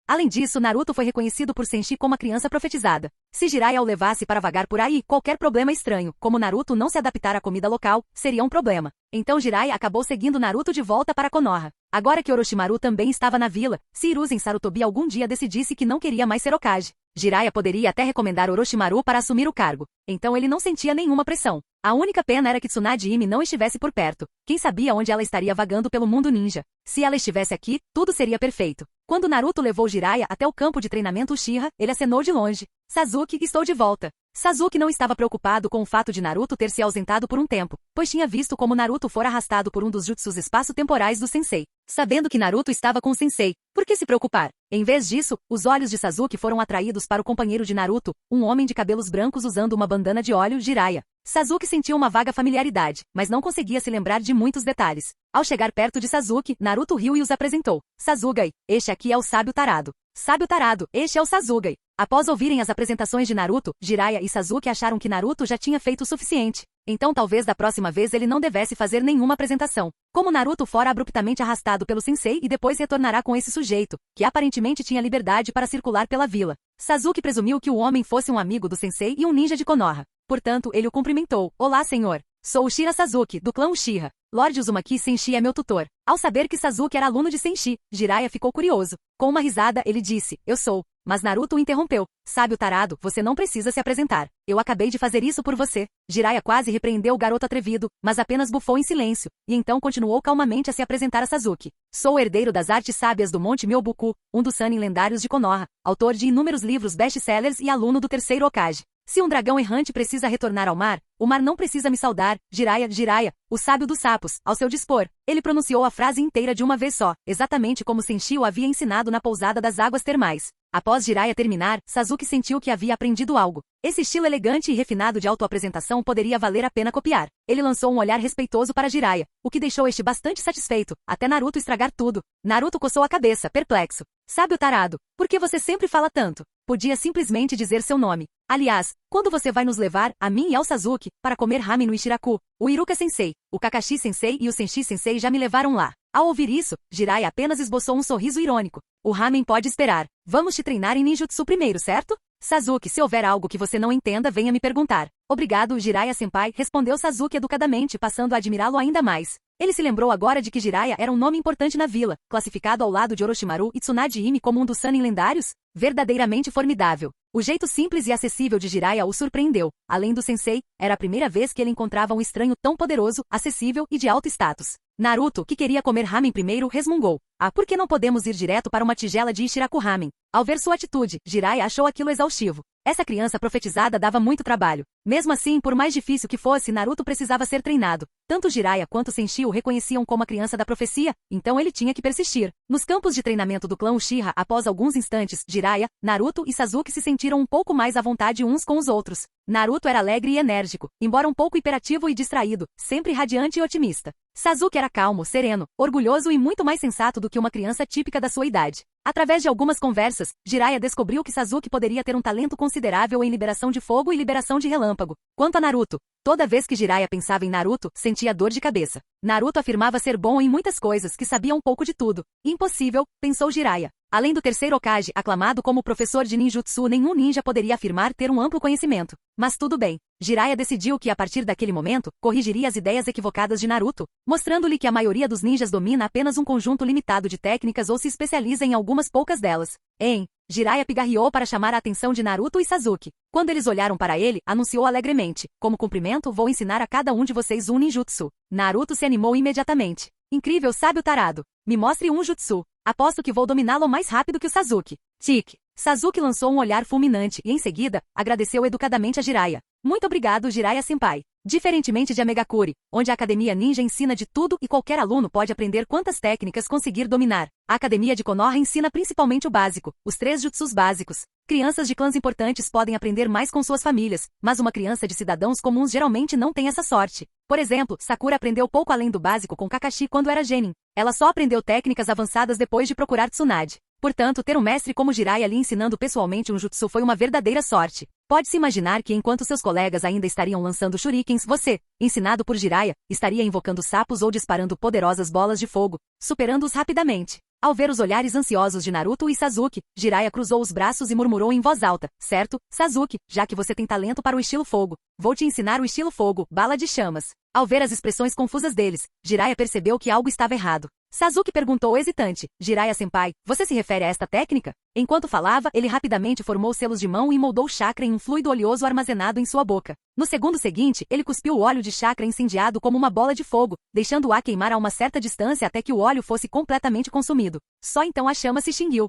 Além disso, Naruto foi reconhecido por Senshi como a criança profetizada. Se Jiraiya o levasse para vagar por aí, qualquer problema estranho, como Naruto não se adaptar à comida local, seria um problema. Então Jiraiya acabou seguindo Naruto de volta para Konoha. Agora que Orochimaru também estava na vila, se Hiruzen Sarutobi algum dia decidisse que não queria mais ser Hokage, Jiraiya poderia até recomendar Orochimaru para assumir o cargo. Então ele não sentia nenhuma pressão. A única pena era que Tsunade Ime não estivesse por perto. Quem sabia onde ela estaria vagando pelo mundo ninja? Se ela estivesse aqui, tudo seria perfeito. Quando Naruto levou Jiraiya até o campo de treinamento Uchiha, ele acenou de longe. Sasuke, estou de volta. Sasuke não estava preocupado com o fato de Naruto ter se ausentado por um tempo, pois tinha visto como Naruto fora arrastado por um dos jutsus espaço-temporais do sensei. Sabendo que Naruto estava com o sensei, por que se preocupar? Em vez disso, os olhos de Sasuke foram atraídos para o companheiro de Naruto, um homem de cabelos brancos usando uma bandana de óleo, Jiraiya. Sasuke sentiu uma vaga familiaridade, mas não conseguia se lembrar de muitos detalhes. Ao chegar perto de Sasuke, Naruto riu e os apresentou. Sasugai, este aqui é o sábio tarado. Sábio tarado, este é o Sasugai. Após ouvirem as apresentações de Naruto, Jiraiya e Sasuke acharam que Naruto já tinha feito o suficiente. Então talvez da próxima vez ele não devesse fazer nenhuma apresentação. Como Naruto fora abruptamente arrastado pelo sensei e depois retornará com esse sujeito, que aparentemente tinha liberdade para circular pela vila. Sasuke presumiu que o homem fosse um amigo do sensei e um ninja de Konoha. Portanto, ele o cumprimentou. Olá, senhor. Sou Uchiha Sasuke, do clã Uchiha. Lord Uzumaki Senshi é meu tutor. Ao saber que Sasuke era aluno de Senshi, Jiraiya ficou curioso. Com uma risada, ele disse, eu sou. Mas Naruto o interrompeu. Sábio tarado, você não precisa se apresentar. Eu acabei de fazer isso por você. Jiraiya quase repreendeu o garoto atrevido, mas apenas bufou em silêncio, e então continuou calmamente a se apresentar a Sasuke. Sou o herdeiro das artes sábias do Monte Myoboku, um dos Sannin lendários de Konoha, autor de inúmeros livros best-sellers e aluno do terceiro Hokage. Se um dragão errante precisa retornar ao mar, o mar não precisa me saudar. Jiraiya, Jiraiya, o sábio dos sapos, ao seu dispor. Ele pronunciou a frase inteira de uma vez só, exatamente como Senshi o havia ensinado na pousada das águas termais. Após Jiraiya terminar, Sasuke sentiu que havia aprendido algo. Esse estilo elegante e refinado de autoapresentação poderia valer a pena copiar. Ele lançou um olhar respeitoso para Jiraiya, o que deixou este bastante satisfeito, até Naruto estragar tudo. Naruto coçou a cabeça, perplexo. Sábio tarado, por que você sempre fala tanto? Podia simplesmente dizer seu nome. Aliás, quando você vai nos levar, a mim e ao Sasuke, para comer ramen no Ishiraku? O Iruka Sensei, o Kakashi Sensei e o Senshi Sensei já me levaram lá. Ao ouvir isso, Jiraiya apenas esboçou um sorriso irônico. O ramen pode esperar. Vamos te treinar em ninjutsu primeiro, certo? Sasuke, se houver algo que você não entenda, venha me perguntar. Obrigado, Jiraiya-senpai, respondeu Sasuke educadamente, passando a admirá-lo ainda mais. Ele se lembrou agora de que Jiraiya era um nome importante na vila, classificado ao lado de Orochimaru e Tsunade Ime como um dos Sannin lendários. Verdadeiramente formidável. O jeito simples e acessível de Jiraiya o surpreendeu. Além do sensei, era a primeira vez que ele encontrava um estranho tão poderoso, acessível e de alto status. Naruto, que queria comer ramen primeiro, resmungou. Ah, por que não podemos ir direto para uma tigela de Ichiraku Ramen? Ao ver sua atitude, Jiraiya achou aquilo exaustivo. Essa criança profetizada dava muito trabalho. Mesmo assim, por mais difícil que fosse, Naruto precisava ser treinado. Tanto Jiraiya quanto Senshi o reconheciam como a criança da profecia, então ele tinha que persistir. Nos campos de treinamento do clã Uchiha, após alguns instantes, Jiraiya, Naruto e Sasuke se sentiram um pouco mais à vontade uns com os outros. Naruto era alegre e enérgico, embora um pouco hiperativo e distraído, sempre radiante e otimista. Sasuke era calmo, sereno, orgulhoso e muito mais sensato do que uma criança típica da sua idade. Através de algumas conversas, Jiraiya descobriu que Sasuke poderia ter um talento considerável em liberação de fogo e liberação de relâmpago. Quanto a Naruto, toda vez que Jiraiya pensava em Naruto, sentia dor de cabeça. Naruto afirmava ser bom em muitas coisas, que sabia um pouco de tudo. Impossível, pensou Jiraiya. Além do terceiro Hokage, aclamado como professor de ninjutsu, nenhum ninja poderia afirmar ter um amplo conhecimento. Mas tudo bem. Jiraiya decidiu que a partir daquele momento, corrigiria as ideias equivocadas de Naruto, mostrando-lhe que a maioria dos ninjas domina apenas um conjunto limitado de técnicas ou se especializa em algumas poucas delas. Jiraiya pigarreou para chamar a atenção de Naruto e Sasuke. Quando eles olharam para ele, anunciou alegremente. Como cumprimento, vou ensinar a cada um de vocês um ninjutsu. Naruto se animou imediatamente. Incrível sábio tarado. Me mostre um jutsu. Aposto que vou dominá-lo mais rápido que o Sasuke. Tique. Sasuke lançou um olhar fulminante e, em seguida, agradeceu educadamente a Jiraiya. Muito obrigado, Jiraiya-senpai. Diferentemente de Amegakuri, onde a Academia Ninja ensina de tudo e qualquer aluno pode aprender quantas técnicas conseguir dominar, a Academia de Konoha ensina principalmente o básico, os 3 jutsus básicos. Crianças de clãs importantes podem aprender mais com suas famílias, mas uma criança de cidadãos comuns geralmente não tem essa sorte. Por exemplo, Sakura aprendeu pouco além do básico com Kakashi quando era genin. Ela só aprendeu técnicas avançadas depois de procurar Tsunade. Portanto, ter um mestre como Jiraiya lhe ensinando pessoalmente um jutsu foi uma verdadeira sorte. Pode-se imaginar que enquanto seus colegas ainda estariam lançando shurikens, você, ensinado por Jiraiya, estaria invocando sapos ou disparando poderosas bolas de fogo, superando-os rapidamente. Ao ver os olhares ansiosos de Naruto e Sasuke, Jiraiya cruzou os braços e murmurou em voz alta. Certo, Sasuke, já que você tem talento para o estilo fogo. Vou te ensinar o estilo fogo, bala de chamas. Ao ver as expressões confusas deles, Jiraiya percebeu que algo estava errado. Sasuke perguntou hesitante. Jiraiya-senpai, você se refere a esta técnica? Enquanto falava, ele rapidamente formou selos de mão e moldou chakra em um fluido oleoso armazenado em sua boca. No segundo seguinte, ele cuspiu o óleo de chakra incendiado como uma bola de fogo, deixando-o a queimar a uma certa distância até que o óleo fosse completamente consumido. Só então a chama se extinguiu.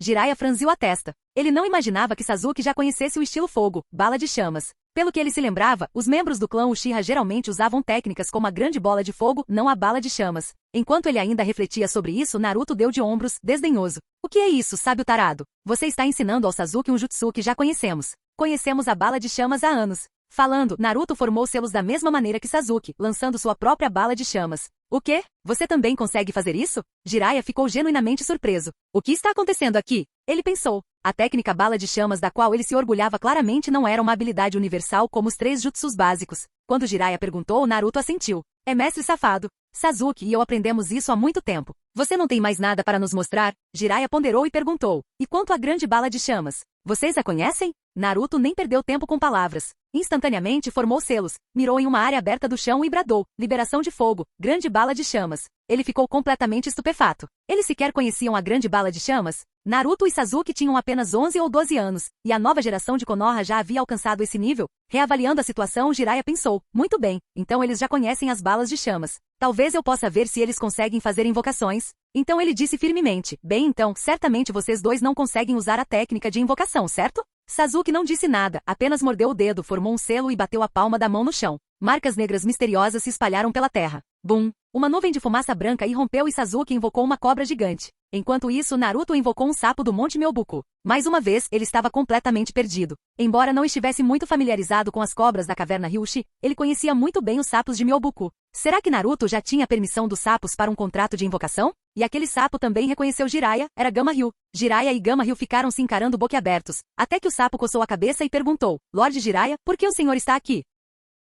Jiraiya franziu a testa. Ele não imaginava que Sasuke já conhecesse o estilo fogo, bala de chamas. Pelo que ele se lembrava, os membros do clã Uchiha geralmente usavam técnicas como a grande bola de fogo, não a bala de chamas. Enquanto ele ainda refletia sobre isso, Naruto deu de ombros, desdenhoso. O que é isso, sábio tarado? Você está ensinando ao Sasuke um jutsu que já conhecemos. Conhecemos a bala de chamas há anos. Falando, Naruto formou selos da mesma maneira que Sasuke, lançando sua própria bala de chamas. O quê? Você também consegue fazer isso? Jiraiya ficou genuinamente surpreso. O que está acontecendo aqui? Ele pensou. A técnica bala de chamas da qual ele se orgulhava claramente não era uma habilidade universal como os 3 jutsus básicos. Quando Jiraiya perguntou, Naruto assentiu. É mestre safado. Sasuke e eu aprendemos isso há muito tempo. Você não tem mais nada para nos mostrar? Jiraiya ponderou e perguntou. E quanto à grande bala de chamas? Vocês a conhecem? Naruto nem perdeu tempo com palavras. Instantaneamente formou selos, mirou em uma área aberta do chão e bradou. Liberação de fogo, grande bala de chamas. Ele ficou completamente estupefato. Eles sequer conheciam a grande bala de chamas? Naruto e Sasuke tinham apenas 11 ou 12 anos, e a nova geração de Konoha já havia alcançado esse nível. Reavaliando a situação, Jiraiya pensou. Muito bem, então eles já conhecem as balas de chamas. Talvez eu possa ver se eles conseguem fazer invocações. Então ele disse firmemente. Bem então, certamente vocês dois não conseguem usar a técnica de invocação, certo? Sasuke não disse nada, apenas mordeu o dedo, formou um selo e bateu a palma da mão no chão. Marcas negras misteriosas se espalharam pela terra. Bum! Uma nuvem de fumaça branca irrompeu e Sasuke invocou uma cobra gigante. Enquanto isso, Naruto invocou um sapo do Monte Myobuku. Mais uma vez, ele estava completamente perdido. Embora não estivesse muito familiarizado com as cobras da caverna Ryushi, ele conhecia muito bem os sapos de Myobuku. Será que Naruto já tinha permissão dos sapos para um contrato de invocação? E aquele sapo também reconheceu Jiraiya, era Gama-Ryu. Jiraiya e Gama-Ryu ficaram se encarando boquiabertos, até que o sapo coçou a cabeça e perguntou. Lorde Jiraiya, por que o senhor está aqui?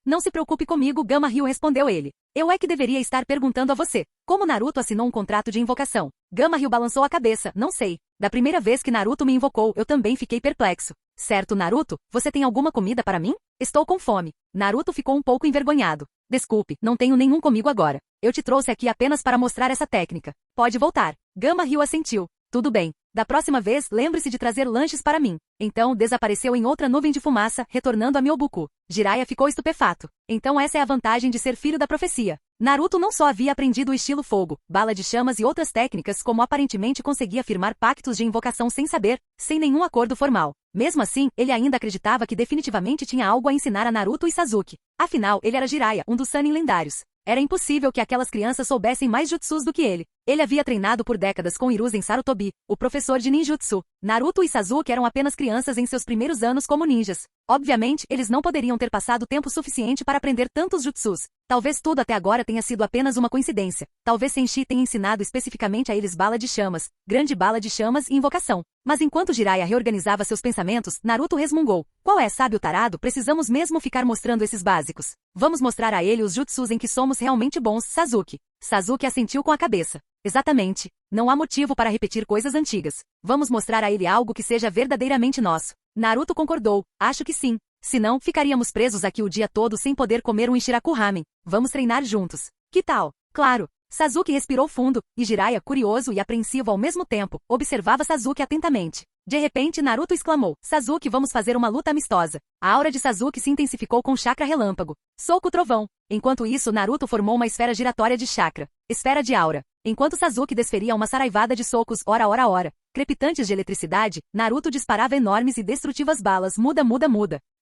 Não se preocupe comigo, Gama-Ryu respondeu ele. Eu é que deveria estar perguntando a você. Como Naruto assinou um contrato de invocação? Gama-Ryu balançou a cabeça. Não sei. Da primeira vez que Naruto me invocou, eu também fiquei perplexo. Certo, Naruto? Você tem alguma comida para mim? Estou com fome. Naruto ficou um pouco envergonhado. Desculpe, não tenho nenhum comigo agora. Eu te trouxe aqui apenas para mostrar essa técnica. Pode voltar. Gama-Ryu assentiu. Tudo bem. Da próxima vez, lembre-se de trazer lanches para mim. Então, desapareceu em outra nuvem de fumaça, retornando a Myobuku. Jiraiya ficou estupefato. Então essa é a vantagem de ser filho da profecia. Naruto não só havia aprendido o estilo fogo, bala de chamas e outras técnicas, como aparentemente conseguia firmar pactos de invocação sem saber, sem nenhum acordo formal. Mesmo assim, ele ainda acreditava que definitivamente tinha algo a ensinar a Naruto e Sasuke. Afinal, ele era Jiraiya, um dos Sannin lendários. Era impossível que aquelas crianças soubessem mais jutsus do que ele. Ele havia treinado por décadas com Hiruzen Sarutobi, o professor de ninjutsu. Naruto e Sasuke eram apenas crianças em seus primeiros anos como ninjas. Obviamente, eles não poderiam ter passado tempo suficiente para aprender tantos jutsus. Talvez tudo até agora tenha sido apenas uma coincidência. Talvez Senshi tenha ensinado especificamente a eles bala de chamas, grande bala de chamas e invocação. Mas enquanto Jiraiya reorganizava seus pensamentos, Naruto resmungou. Qual é, sábio tarado? Precisamos mesmo ficar mostrando esses básicos. Vamos mostrar a ele os jutsus em que somos realmente bons, Sasuke. Sasuke assentiu com a cabeça. Exatamente. Não há motivo para repetir coisas antigas. Vamos mostrar a ele algo que seja verdadeiramente nosso. Naruto concordou. Acho que sim. Senão, ficaríamos presos aqui o dia todo sem poder comer um Enshiraku Ramen. Vamos treinar juntos. Que tal? Claro. Sasuke respirou fundo, e Jiraiya, curioso e apreensivo ao mesmo tempo, observava Sasuke atentamente. De repente, Naruto exclamou, Sasuke, vamos fazer uma luta amistosa. A aura de Sasuke se intensificou com chakra relâmpago. Soco trovão. Enquanto isso, Naruto formou uma esfera giratória de chakra. Esfera de aura. Enquanto Sasuke desferia uma saraivada de socos, ora, crepitantes de eletricidade, Naruto disparava enormes e destrutivas balas, muda,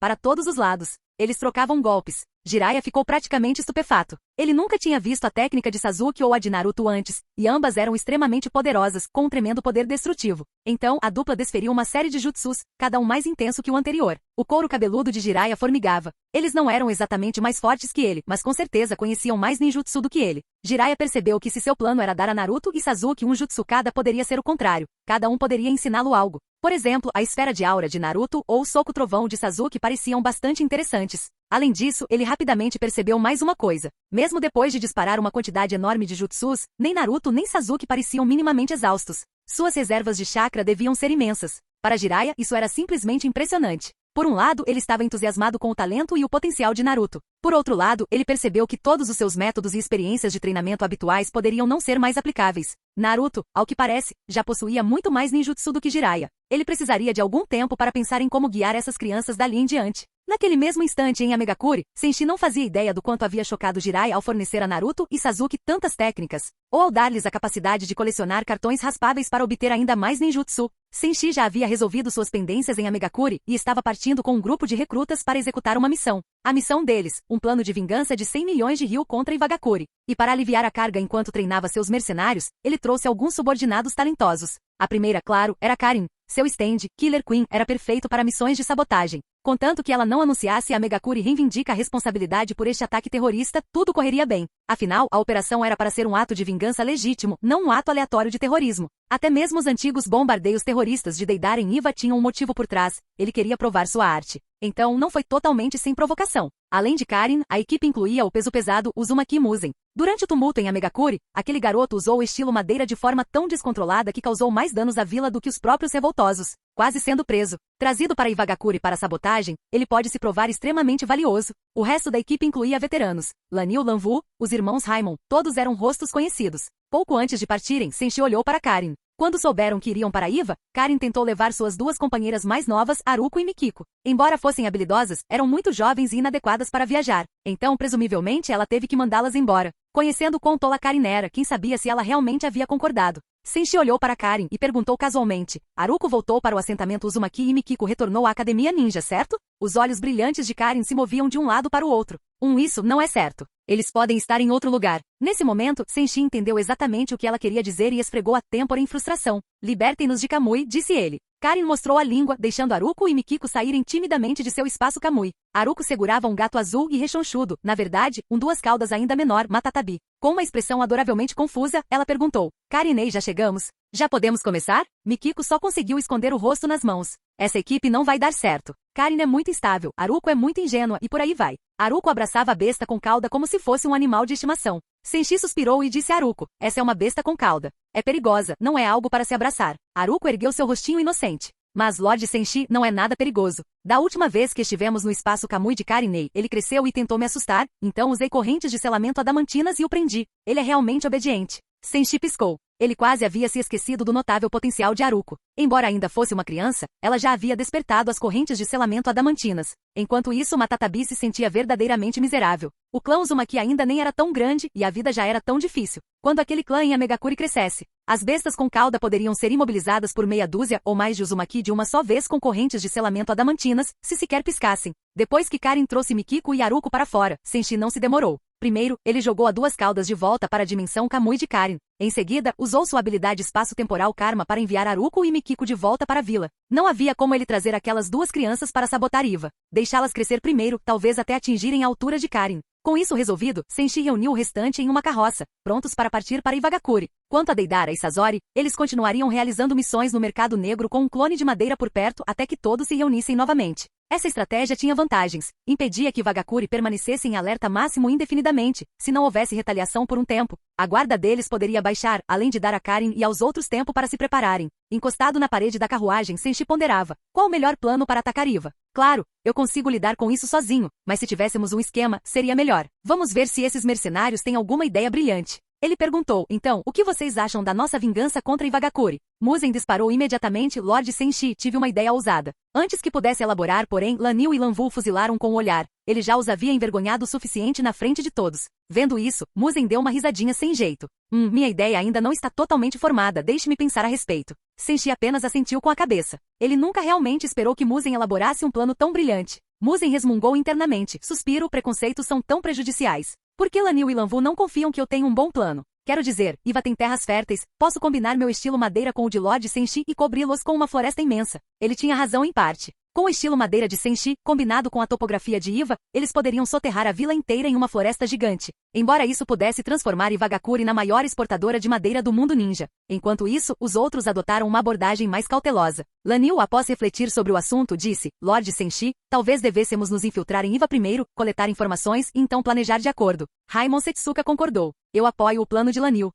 para todos os lados. Eles trocavam golpes. Jiraiya ficou praticamente estupefato. Ele nunca tinha visto a técnica de Sasuke ou a de Naruto antes, e ambas eram extremamente poderosas, com um tremendo poder destrutivo. Então, a dupla desferiu uma série de jutsus, cada um mais intenso que o anterior. O couro cabeludo de Jiraiya formigava. Eles não eram exatamente mais fortes que ele, mas com certeza conheciam mais ninjutsu do que ele. Jiraiya percebeu que se seu plano era dar a Naruto e Sasuke um jutsu cada, poderia ser o contrário. Cada um poderia ensiná-lo algo. Por exemplo, a esfera de aura de Naruto ou o soco trovão de Sasuke pareciam bastante interessantes. Além disso, ele rapidamente percebeu mais uma coisa. Mesmo depois de disparar uma quantidade enorme de jutsus, nem Naruto nem Sasuke pareciam minimamente exaustos. Suas reservas de chakra deviam ser imensas. Para Jiraiya, isso era simplesmente impressionante. Por um lado, ele estava entusiasmado com o talento e o potencial de Naruto. Por outro lado, ele percebeu que todos os seus métodos e experiências de treinamento habituais poderiam não ser mais aplicáveis. Naruto, ao que parece, já possuía muito mais ninjutsu do que Jiraiya. Ele precisaria de algum tempo para pensar em como guiar essas crianças dali em diante. Naquele mesmo instante em Amegakuri, Senshi não fazia ideia do quanto havia chocado Jiraiya ao fornecer a Naruto e Sasuke tantas técnicas, ou ao dar-lhes a capacidade de colecionar cartões raspáveis para obter ainda mais ninjutsu. Senshi já havia resolvido suas pendências em Amegakuri e estava partindo com um grupo de recrutas para executar uma missão. A missão deles, um plano de vingança de 100 milhões de ryu contra Iwagakure. E para aliviar a carga enquanto treinava seus mercenários, ele trouxe alguns subordinados talentosos. A primeira, claro, era Karin. Seu stand, Killer Queen, era perfeito para missões de sabotagem. Contanto que ela não anunciasse e a Megakuri reivindica a responsabilidade por este ataque terrorista, tudo correria bem. Afinal, a operação era para ser um ato de vingança legítimo, não um ato aleatório de terrorismo. Até mesmo os antigos bombardeios terroristas de Deidara em Iwa tinham um motivo por trás. Ele queria provar sua arte. Então, não foi totalmente sem provocação. Além de Karin, a equipe incluía o peso pesado Uzumaki Musen. Durante o tumulto em Amegakuri, aquele garoto usou o estilo madeira de forma tão descontrolada que causou mais danos à vila do que os próprios revoltosos, quase sendo preso. Trazido para Iwagakure para sabotagem, ele pode se provar extremamente valioso. O resto da equipe incluía veteranos. Lanil Lanvu, os irmãos Raimon, todos eram rostos conhecidos. Pouco antes de partirem, Senshi olhou para Karin. Quando souberam que iriam para Iwa, Karin tentou levar suas duas companheiras mais novas, Haruko e Mikiko. Embora fossem habilidosas, eram muito jovens e inadequadas para viajar. Então, presumivelmente, ela teve que mandá-las embora. Conhecendo quão tola Karin era, quem sabia se ela realmente havia concordado. Senshi olhou para Karin e perguntou casualmente. Haruko voltou para o assentamento Uzumaki e Mikiko retornou à academia ninja, certo? Os olhos brilhantes de Karin se moviam de um lado para o outro. Isso não é certo. Eles podem estar em outro lugar. Nesse momento, Senshi entendeu exatamente o que ela queria dizer e esfregou a têmpora em frustração. Libertem-nos de Kamui, disse ele. Karin mostrou a língua, deixando Haruko e Mikiko saírem timidamente de seu espaço Kamui. Haruko segurava um gato azul e rechonchudo, na verdade, duas caudas ainda menor, Matatabi. Com uma expressão adoravelmente confusa, ela perguntou. Karinei, já chegamos? Já podemos começar? Mikiko só conseguiu esconder o rosto nas mãos. Essa equipe não vai dar certo. Karin é muito instável, Haruko é muito ingênua e por aí vai. Haruko abraçava a besta com cauda como se fosse um animal de estimação. Senshi suspirou e disse a Haruko, essa é uma besta com cauda. É perigosa, não é algo para se abraçar. Haruko ergueu seu rostinho inocente. Mas Lord Senshi não é nada perigoso. Da última vez que estivemos no espaço Kamui de Karinei, ele cresceu e tentou me assustar, então usei correntes de selamento adamantinas e o prendi. Ele é realmente obediente. Senshi piscou. Ele quase havia se esquecido do notável potencial de Haruko. Embora ainda fosse uma criança, ela já havia despertado as correntes de selamento adamantinas. Enquanto isso, Matatabi se sentia verdadeiramente miserável. O clã Uzumaki ainda nem era tão grande e a vida já era tão difícil. Quando aquele clã em Amegakuri crescesse, as bestas com cauda poderiam ser imobilizadas por meia dúzia ou mais de Uzumaki de uma só vez com correntes de selamento adamantinas, se sequer piscassem. Depois que Karin trouxe Mikiko e Haruko para fora, Senshi não se demorou. Primeiro, ele jogou a duas caudas de volta para a dimensão Kamui de Karin. Em seguida, usou sua habilidade espaço-temporal Karma para enviar Haruko e Mikiko de volta para a vila. Não havia como ele trazer aquelas duas crianças para sabotar Iva. Deixá-las crescer primeiro, talvez até atingirem a altura de Karin. Com isso resolvido, Senshi reuniu o restante em uma carroça, prontos para partir para Iwagakure. Quanto a Deidara e Sasori, eles continuariam realizando missões no mercado negro com um clone de madeira por perto até que todos se reunissem novamente. Essa estratégia tinha vantagens. Impedia que Iwagakure permanecesse em alerta máximo indefinidamente, se não houvesse retaliação por um tempo. A guarda deles poderia baixar, além de dar a Karin e aos outros tempo para se prepararem. Encostado na parede da carruagem, Senshi ponderava. Qual o melhor plano para atacar Iva? Claro, eu consigo lidar com isso sozinho, mas se tivéssemos um esquema, seria melhor. Vamos ver se esses mercenários têm alguma ideia brilhante. Ele perguntou, então, o que vocês acham da nossa vingança contra Iwagakure? Muzen disparou imediatamente, Lord Senshi, tive uma ideia ousada. Antes que pudesse elaborar, porém, Lanil e Lanvu fuzilaram com o olhar. Ele já os havia envergonhado o suficiente na frente de todos. Vendo isso, Muzen deu uma risadinha sem jeito. Minha ideia ainda não está totalmente formada, deixe-me pensar a respeito. Senshi apenas assentiu com a cabeça. Ele nunca realmente esperou que Muzen elaborasse um plano tão brilhante. Muzen resmungou internamente. Suspiro, preconceitos são tão prejudiciais. Por que Lanil e Lanvu não confiam que eu tenho um bom plano? Quero dizer, Iva tem terras férteis, posso combinar meu estilo madeira com o de Lord Senshi e cobri-los com uma floresta imensa. Ele tinha razão em parte. Com o estilo madeira de Senshi, combinado com a topografia de Iva, eles poderiam soterrar a vila inteira em uma floresta gigante. Embora isso pudesse transformar Iwagakure na maior exportadora de madeira do mundo ninja. Enquanto isso, os outros adotaram uma abordagem mais cautelosa. Lanil, após refletir sobre o assunto, disse, Lord Senshi, talvez devêssemos nos infiltrar em Iva primeiro, coletar informações e então planejar de acordo. Raimon Setsuka concordou. Eu apoio o plano de Lanil.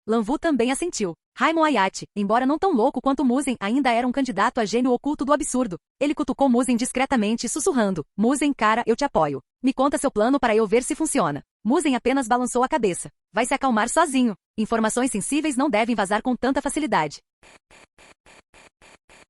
Lanvu também assentiu. Raimon Ayati, embora não tão louco quanto Muzen, ainda era um candidato a gênio oculto do absurdo. Ele cutucou Muzen discretamente, sussurrando. Muzen, cara, eu te apoio. Me conta seu plano para eu ver se funciona. Muzen apenas balançou a cabeça. Vai se acalmar sozinho. Informações sensíveis não devem vazar com tanta facilidade.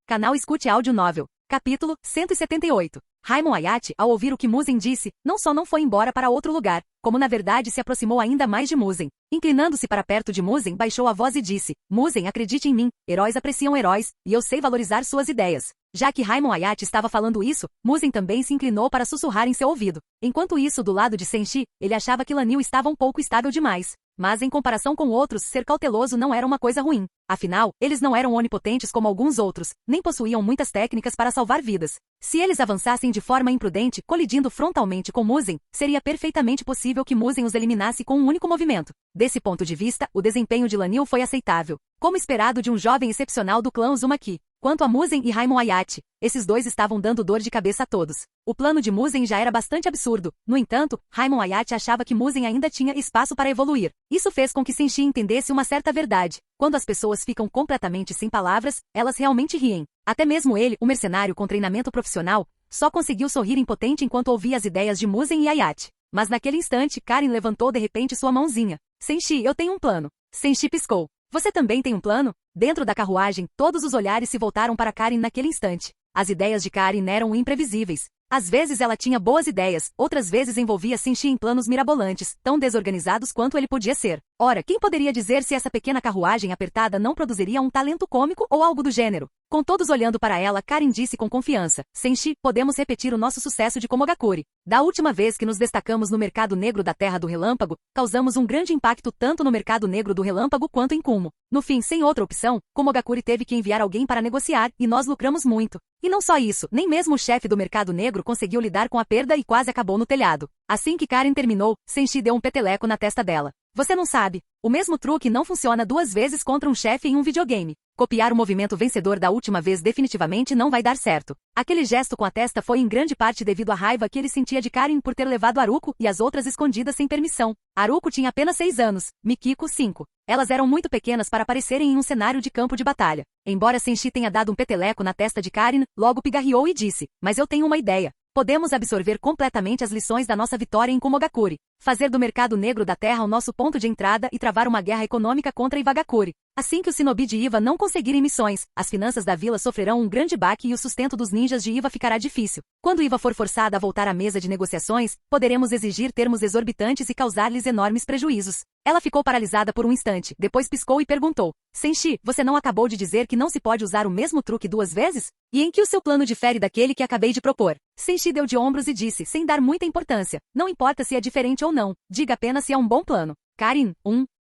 Canal Escute Áudio Novel. Capítulo 178. Raimon Ayati, ao ouvir o que Muzen disse, não só não foi embora para outro lugar, como na verdade se aproximou ainda mais de Muzen. Inclinando-se para perto de Muzen, baixou a voz e disse, Muzen, acredite em mim, heróis apreciam heróis, e eu sei valorizar suas ideias. Já que Raimon Ayati estava falando isso, Muzen também se inclinou para sussurrar em seu ouvido. Enquanto isso, do lado de Senshi, ele achava que Lanil estava um pouco estável demais. Mas em comparação com outros, ser cauteloso não era uma coisa ruim. Afinal, eles não eram onipotentes como alguns outros, nem possuíam muitas técnicas para salvar vidas. Se eles avançassem de forma imprudente, colidindo frontalmente com Muzen, seria perfeitamente possível que Muzen os eliminasse com um único movimento. Desse ponto de vista, o desempenho de Lanil foi aceitável, como esperado de um jovem excepcional do clã Uzumaki. Quanto a Muzen e Raimon Ayati, esses dois estavam dando dor de cabeça a todos. O plano de Muzen já era bastante absurdo. No entanto, Raimon Ayati achava que Muzen ainda tinha espaço para evoluir. Isso fez com que Senshi entendesse uma certa verdade. Quando as pessoas ficam completamente sem palavras, elas realmente riem. Até mesmo ele, o mercenário com treinamento profissional, só conseguiu sorrir impotente enquanto ouvia as ideias de Muzen e Ayati. Mas naquele instante, Karin levantou de repente sua mãozinha. Senshi, eu tenho um plano. Senshi piscou. Você também tem um plano? Dentro da carruagem, todos os olhares se voltaram para Karin naquele instante. As ideias de Karin eram imprevisíveis. Às vezes ela tinha boas ideias, outras vezes envolvia Senshi em planos mirabolantes, tão desorganizados quanto ele podia ser. Ora, quem poderia dizer se essa pequena carruagem apertada não produziria um talento cômico ou algo do gênero? Com todos olhando para ela, Karin disse com confiança, Senshi, podemos repetir o nosso sucesso de Komogakure. Da última vez que nos destacamos no mercado negro da Terra do Relâmpago, causamos um grande impacto tanto no mercado negro do Relâmpago quanto em Kumo. No fim, sem outra opção, Komogakure teve que enviar alguém para negociar, e nós lucramos muito. E não só isso, nem mesmo o chefe do mercado negro conseguiu lidar com a perda e quase acabou no telhado. Assim que Karin terminou, Senshi deu um peteleco na testa dela. Você não sabe. O mesmo truque não funciona 2 vezes contra um chefe em um videogame. Copiar o movimento vencedor da última vez definitivamente não vai dar certo. Aquele gesto com a testa foi em grande parte devido à raiva que ele sentia de Karin por ter levado Haruko e as outras escondidas sem permissão. Haruko tinha apenas 6 anos, Mikiko 5. Elas eram muito pequenas para aparecerem em um cenário de campo de batalha. Embora Senshi tenha dado um peteleco na testa de Karin, logo pigarreou e disse, mas eu tenho uma ideia. Podemos absorver completamente as lições da nossa vitória em Kumogakure, fazer do mercado negro da terra o nosso ponto de entrada e travar uma guerra econômica contra Iwagakure. Assim que os shinobi de Iwa não conseguirem missões, as finanças da vila sofrerão um grande baque e o sustento dos ninjas de Iwa ficará difícil. Quando Iwa for forçada a voltar à mesa de negociações, poderemos exigir termos exorbitantes e causar-lhes enormes prejuízos. Ela ficou paralisada por um instante, depois piscou e perguntou, Senshi, você não acabou de dizer que não se pode usar o mesmo truque 2 vezes? E em que o seu plano difere daquele que acabei de propor? Senshi deu de ombros e disse, sem dar muita importância, não importa se é diferente ou não, diga apenas se é um bom plano. Karin,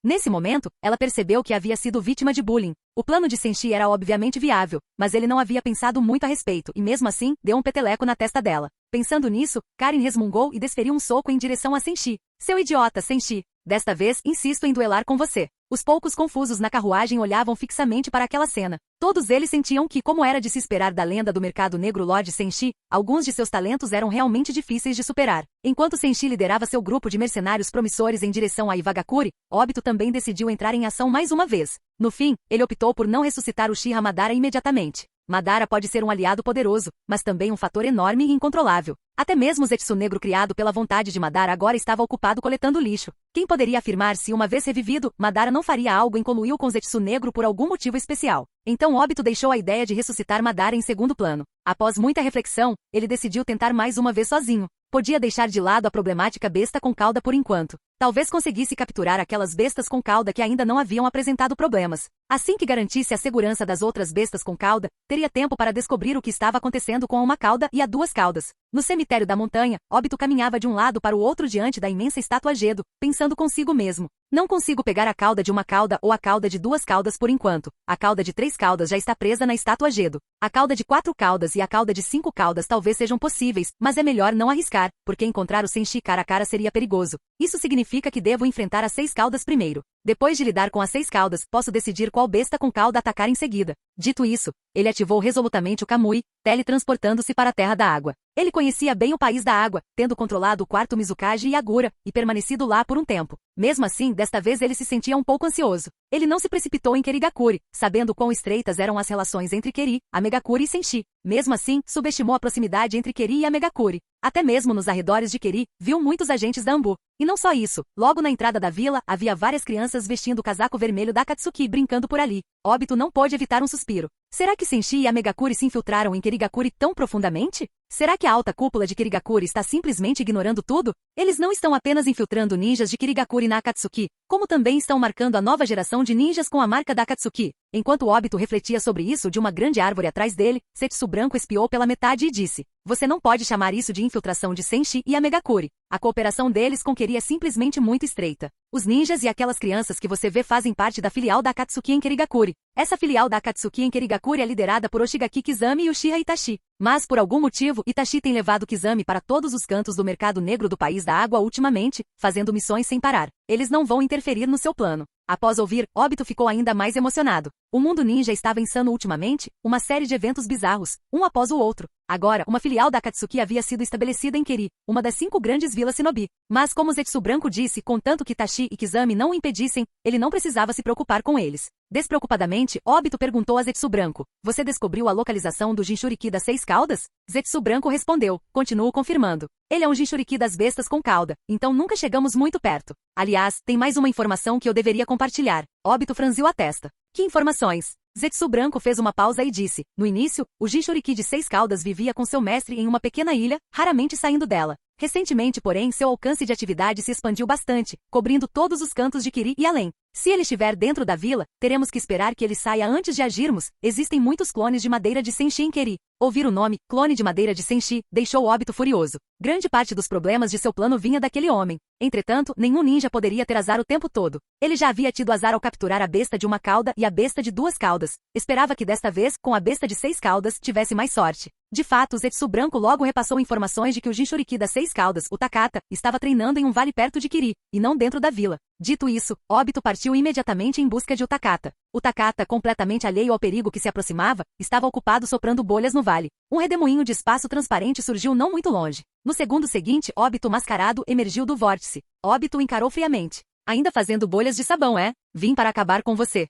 Nesse momento, ela percebeu que havia sido vítima de bullying. O plano de Senshi era obviamente viável, mas ele não havia pensado muito a respeito e mesmo assim, deu um peteleco na testa dela. Pensando nisso, Karin resmungou e desferiu um soco em direção a Senshi. Seu idiota, Senshi. Desta vez, insisto em duelar com você. Os poucos confusos na carruagem olhavam fixamente para aquela cena. Todos eles sentiam que, como era de se esperar da lenda do mercado negro Lord Senshi, alguns de seus talentos eram realmente difíceis de superar. Enquanto Senshi liderava seu grupo de mercenários promissores em direção a Iwagakure, Obito também decidiu entrar em ação mais uma vez. No fim, ele optou por não ressuscitar Uchiha Madara imediatamente. Madara pode ser um aliado poderoso, mas também um fator enorme e incontrolável. Até mesmo Zetsu negro criado pela vontade de Madara agora estava ocupado coletando lixo. Quem poderia afirmar se, uma vez revivido, Madara não faria algo em conluio com Zetsu negro por algum motivo especial? Então Obito deixou a ideia de ressuscitar Madara em segundo plano. Após muita reflexão, ele decidiu tentar mais uma vez sozinho. Podia deixar de lado a problemática besta com cauda por enquanto. Talvez conseguisse capturar aquelas bestas com cauda que ainda não haviam apresentado problemas. Assim que garantisse a segurança das outras bestas com cauda, teria tempo para descobrir o que estava acontecendo com uma cauda e a 2 caudas. No cemitério da montanha, Obito caminhava de um lado para o outro diante da imensa estátua Gedo, pensando consigo mesmo. Não consigo pegar a cauda de uma cauda ou a cauda de 2 caudas por enquanto. A cauda de 3 caudas já está presa na estátua Gedo. A cauda de 4 caudas e a cauda de 5 caudas talvez sejam possíveis, mas é melhor não arriscar, porque encontrar o Senshi cara a cara seria perigoso. Isso significa que devo enfrentar as 6 caudas primeiro. Depois de lidar com as 6 caudas, posso decidir qual besta com cauda atacar em seguida. Dito isso, ele ativou resolutamente o Kamui, teletransportando-se para a Terra da Água. Ele conhecia bem o país da água, tendo controlado o quarto Mizukage e Agura, e permanecido lá por um tempo. Mesmo assim, desta vez ele se sentia um pouco ansioso. Ele não se precipitou em Kirigakure, sabendo quão estreitas eram as relações entre Keri, Amegakure e Senshi. Mesmo assim, subestimou a proximidade entre Keri e Amegakure. Até mesmo nos arredores de Keri, viu muitos agentes da Anbu. E não só isso, logo na entrada da vila, havia várias crianças vestindo o casaco vermelho da Akatsuki brincando por ali. Obito não pôde evitar um suspiro. Será que Senshi e Amegakure se infiltraram em Kirigakure tão profundamente? Será que a alta cúpula de Kirigakure está simplesmente ignorando tudo? Eles não estão apenas infiltrando ninjas de Kirigakure na Akatsuki, como também estão marcando a nova geração de ninjas com a marca da Akatsuki. Enquanto Obito refletia sobre isso de uma grande árvore atrás dele, Zetsu branco espiou pela metade e disse, você não pode chamar isso de infiltração de Senshi e Amegakure. A cooperação deles com Keri é simplesmente muito estreita. Os ninjas e aquelas crianças que você vê fazem parte da filial da Akatsuki em Kirigakure. Essa filial da Akatsuki em Kirigakure é liderada por Oshigaki Kizami e Uchiha Itachi. Mas, por algum motivo, Itachi tem levado Kizami para todos os cantos do mercado negro do país da água ultimamente, fazendo missões sem parar. Eles não vão interferir no seu plano. Após ouvir, Obito ficou ainda mais emocionado. O mundo ninja estava insano ultimamente, uma série de eventos bizarros, um após o outro. Agora, uma filial da Akatsuki havia sido estabelecida em Keri, uma das 5 grandes vilas shinobi. Mas como Zetsu branco disse, contanto que Itachi e Kizami não o impedissem, ele não precisava se preocupar com eles. Despreocupadamente, Obito perguntou a Zetsu branco, você descobriu a localização do Jinchuriki das 6 caudas? Zetsu branco respondeu, continuo confirmando. Ele é um Jinchuriki das bestas com cauda, então nunca chegamos muito perto. Aliás, tem mais uma informação que eu deveria compartilhar. Obito franziu a testa. Que informações? Zetsu branco fez uma pausa e disse, no início, o Jinchuriki de 6 caudas vivia com seu mestre em uma pequena ilha, raramente saindo dela. Recentemente, porém, seu alcance de atividade se expandiu bastante, cobrindo todos os cantos de Keri e além. Se ele estiver dentro da vila, teremos que esperar que ele saia antes de agirmos. Existem muitos clones de madeira de Senshi em Keri. Ouvir o nome, clone de madeira de Senshi, deixou Obito furioso. Grande parte dos problemas de seu plano vinha daquele homem. Entretanto, nenhum ninja poderia ter azar o tempo todo. Ele já havia tido azar ao capturar a besta de uma cauda e a besta de 2 caudas. Esperava que desta vez, com a besta de 6 caudas, tivesse mais sorte. De fato, Zetsu Branco logo repassou informações de que o Jinchuriki das 6 caudas, o Takata, estava treinando em um vale perto de Kiri, e não dentro da vila. Dito isso, Obito partiu imediatamente em busca de Takata. O Takata, completamente alheio ao perigo que se aproximava, estava ocupado soprando bolhas no vale. Um redemoinho de espaço transparente surgiu não muito longe. No segundo seguinte, Obito mascarado emergiu do vórtice. Obito o encarou friamente. Ainda fazendo bolhas de sabão, é? Vim para acabar com você.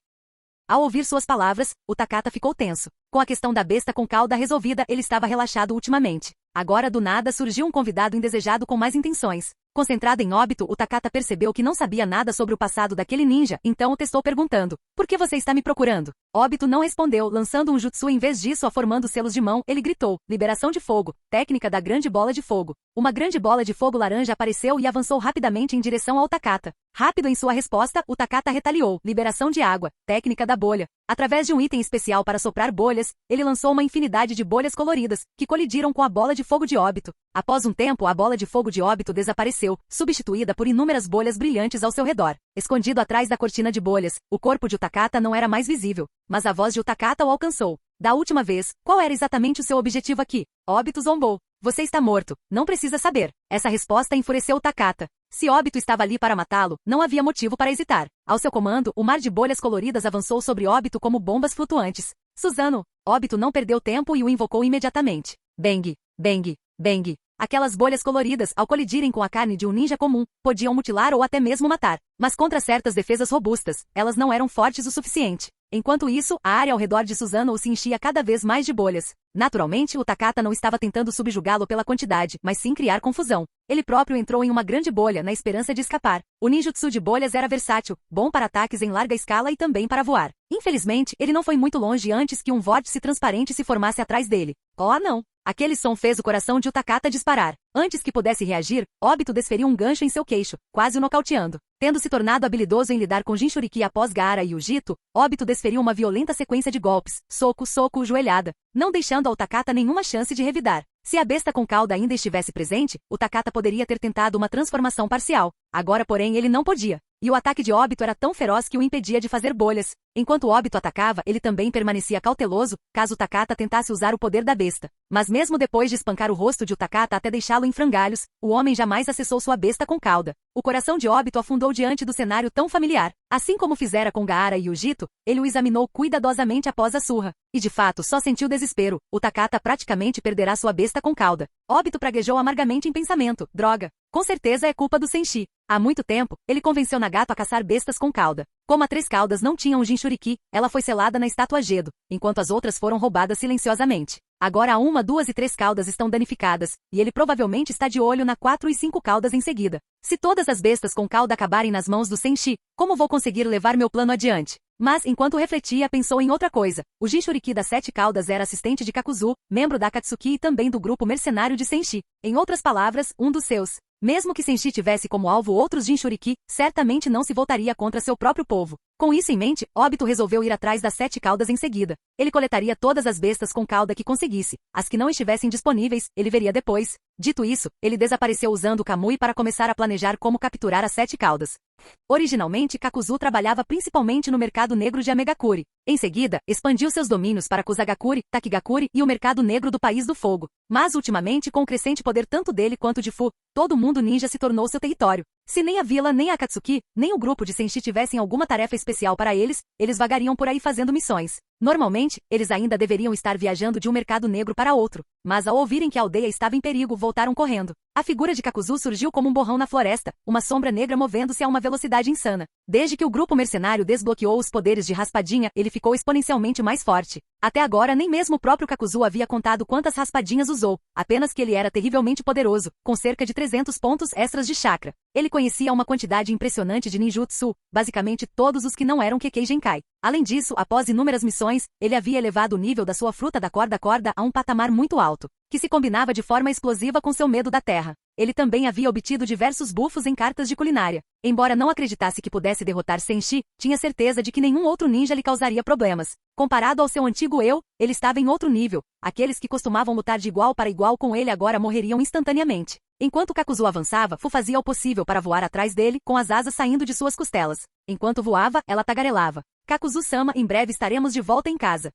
Ao ouvir suas palavras, o Takata ficou tenso. Com a questão da besta com cauda resolvida, ele estava relaxado ultimamente. Agora do nada surgiu um convidado indesejado com mais intenções. Concentrado em Obito, o Takata percebeu que não sabia nada sobre o passado daquele ninja, então o testou perguntando: "Por que você está me procurando?" Obito não respondeu, lançando um jutsu em vez disso, formando selos de mão, ele gritou: "Liberação de fogo, técnica da grande bola de fogo." Uma grande bola de fogo laranja apareceu e avançou rapidamente em direção ao Takata. Rápido em sua resposta, o Takata retaliou: "Liberação de água, técnica da bolha." Através de um item especial para soprar bolhas, ele lançou uma infinidade de bolhas coloridas, que colidiram com a bola de fogo de Obito. Após um tempo, a bola de fogo de Obito desapareceu, substituída por inúmeras bolhas brilhantes ao seu redor. Escondido atrás da cortina de bolhas, o corpo de Takata não era mais visível, mas a voz de Takata o alcançou. "Da última vez, qual era exatamente o seu objetivo aqui?" Obito zombou. "Você está morto, não precisa saber." Essa resposta enfureceu Takata. Se Obito estava ali para matá-lo, não havia motivo para hesitar. Ao seu comando, o mar de bolhas coloridas avançou sobre Obito como bombas flutuantes. "Suzano!" Obito não perdeu tempo e o invocou imediatamente. Bang! Bang! Bang! Aquelas bolhas coloridas, ao colidirem com a carne de um ninja comum, podiam mutilar ou até mesmo matar. Mas contra certas defesas robustas, elas não eram fortes o suficiente. Enquanto isso, a área ao redor de Suzano se enchia cada vez mais de bolhas. Naturalmente, o Takata não estava tentando subjugá-lo pela quantidade, mas sim criar confusão. Ele próprio entrou em uma grande bolha na esperança de escapar. O ninjutsu de bolhas era versátil, bom para ataques em larga escala e também para voar. Infelizmente, ele não foi muito longe antes que um vórtice transparente se formasse atrás dele. Oh, não! Aquele som fez o coração de Takata disparar. Antes que pudesse reagir, Obito desferiu um gancho em seu queixo, quase o nocauteando. Tendo se tornado habilidoso em lidar com Jinchuriki após Gaara e Ujito, Obito desferiu uma violenta sequência de golpes, soco, soco, joelhada, não deixando ao Takata nenhuma chance de revidar. Se a besta com cauda ainda estivesse presente, o Takata poderia ter tentado uma transformação parcial. Agora, porém, ele não podia. E o ataque de Obito era tão feroz que o impedia de fazer bolhas. Enquanto Obito atacava, ele também permanecia cauteloso, caso Takata tentasse usar o poder da besta. Mas mesmo depois de espancar o rosto de Takata até deixá-lo em frangalhos, o homem jamais acessou sua besta com cauda. O coração de Obito afundou diante do cenário tão familiar. Assim como fizera com Gaara e Ujito, ele o examinou cuidadosamente após a surra. E de fato só sentiu desespero. O Takata praticamente perderá sua besta com cauda. Obito praguejou amargamente em pensamento. Droga! Com certeza é culpa do Senshi. Há muito tempo, ele convenceu Nagato a caçar bestas com cauda. Como a 3 caudas não tinham um Jinchuriki, ela foi selada na estátua Gedo, enquanto as outras foram roubadas silenciosamente. Agora a 1, 2 e 3 caudas estão danificadas, e ele provavelmente está de olho na 4 e 5 caudas em seguida. Se todas as bestas com cauda acabarem nas mãos do Senshi, como vou conseguir levar meu plano adiante? Mas, enquanto refletia, pensou em outra coisa. O Jinchuriki das 7 caudas era assistente de Kakuzu, membro da Akatsuki e também do grupo mercenário de Senshi. Em outras palavras, um dos seus. Mesmo que Senshi tivesse como alvo outros Jinchuriki, certamente não se voltaria contra seu próprio povo. Com isso em mente, Obito resolveu ir atrás das 7 caudas em seguida. Ele coletaria todas as bestas com cauda que conseguisse. As que não estivessem disponíveis, ele veria depois. Dito isso, ele desapareceu usando o Kamui para começar a planejar como capturar as 7 caudas. Originalmente, Kakuzu trabalhava principalmente no mercado negro de Amegakuri. Em seguida, expandiu seus domínios para Kusagakuri, Takigakuri e o mercado negro do País do Fogo. Mas ultimamente, com o crescente poder tanto dele quanto de Fu, todo mundo ninja se tornou seu território. Se nem a vila, nem a Akatsuki, nem o grupo de Senshi tivessem alguma tarefa especial para eles vagariam por aí fazendo missões. Normalmente, eles ainda deveriam estar viajando de um mercado negro para outro, mas ao ouvirem que a aldeia estava em perigo, voltaram correndo. A figura de Kakuzu surgiu como um borrão na floresta, uma sombra negra movendo-se a uma velocidade insana. Desde que o grupo mercenário desbloqueou os poderes de Raspadinha, ele ficou exponencialmente mais forte. Até agora, nem mesmo o próprio Kakuzu havia contado quantas raspadinhas usou, apenas que ele era terrivelmente poderoso, com cerca de 300 pontos extras de chakra. Ele conhecia uma quantidade impressionante de ninjutsu, basicamente todos os que não eram Kekkei Genkai. Além disso, após inúmeras missões, ele havia elevado o nível da sua fruta da corda a um patamar muito alto, que se combinava de forma explosiva com seu medo da terra. Ele também havia obtido diversos buffos em cartas de culinária. Embora não acreditasse que pudesse derrotar Senshi, tinha certeza de que nenhum outro ninja lhe causaria problemas. Comparado ao seu antigo eu, ele estava em outro nível. Aqueles que costumavam lutar de igual para igual com ele agora morreriam instantaneamente. Enquanto Kakuzu avançava, Fu fazia o possível para voar atrás dele, com as asas saindo de suas costelas. Enquanto voava, ela tagarelava. Kakuzu-sama, em breve estaremos de volta em casa.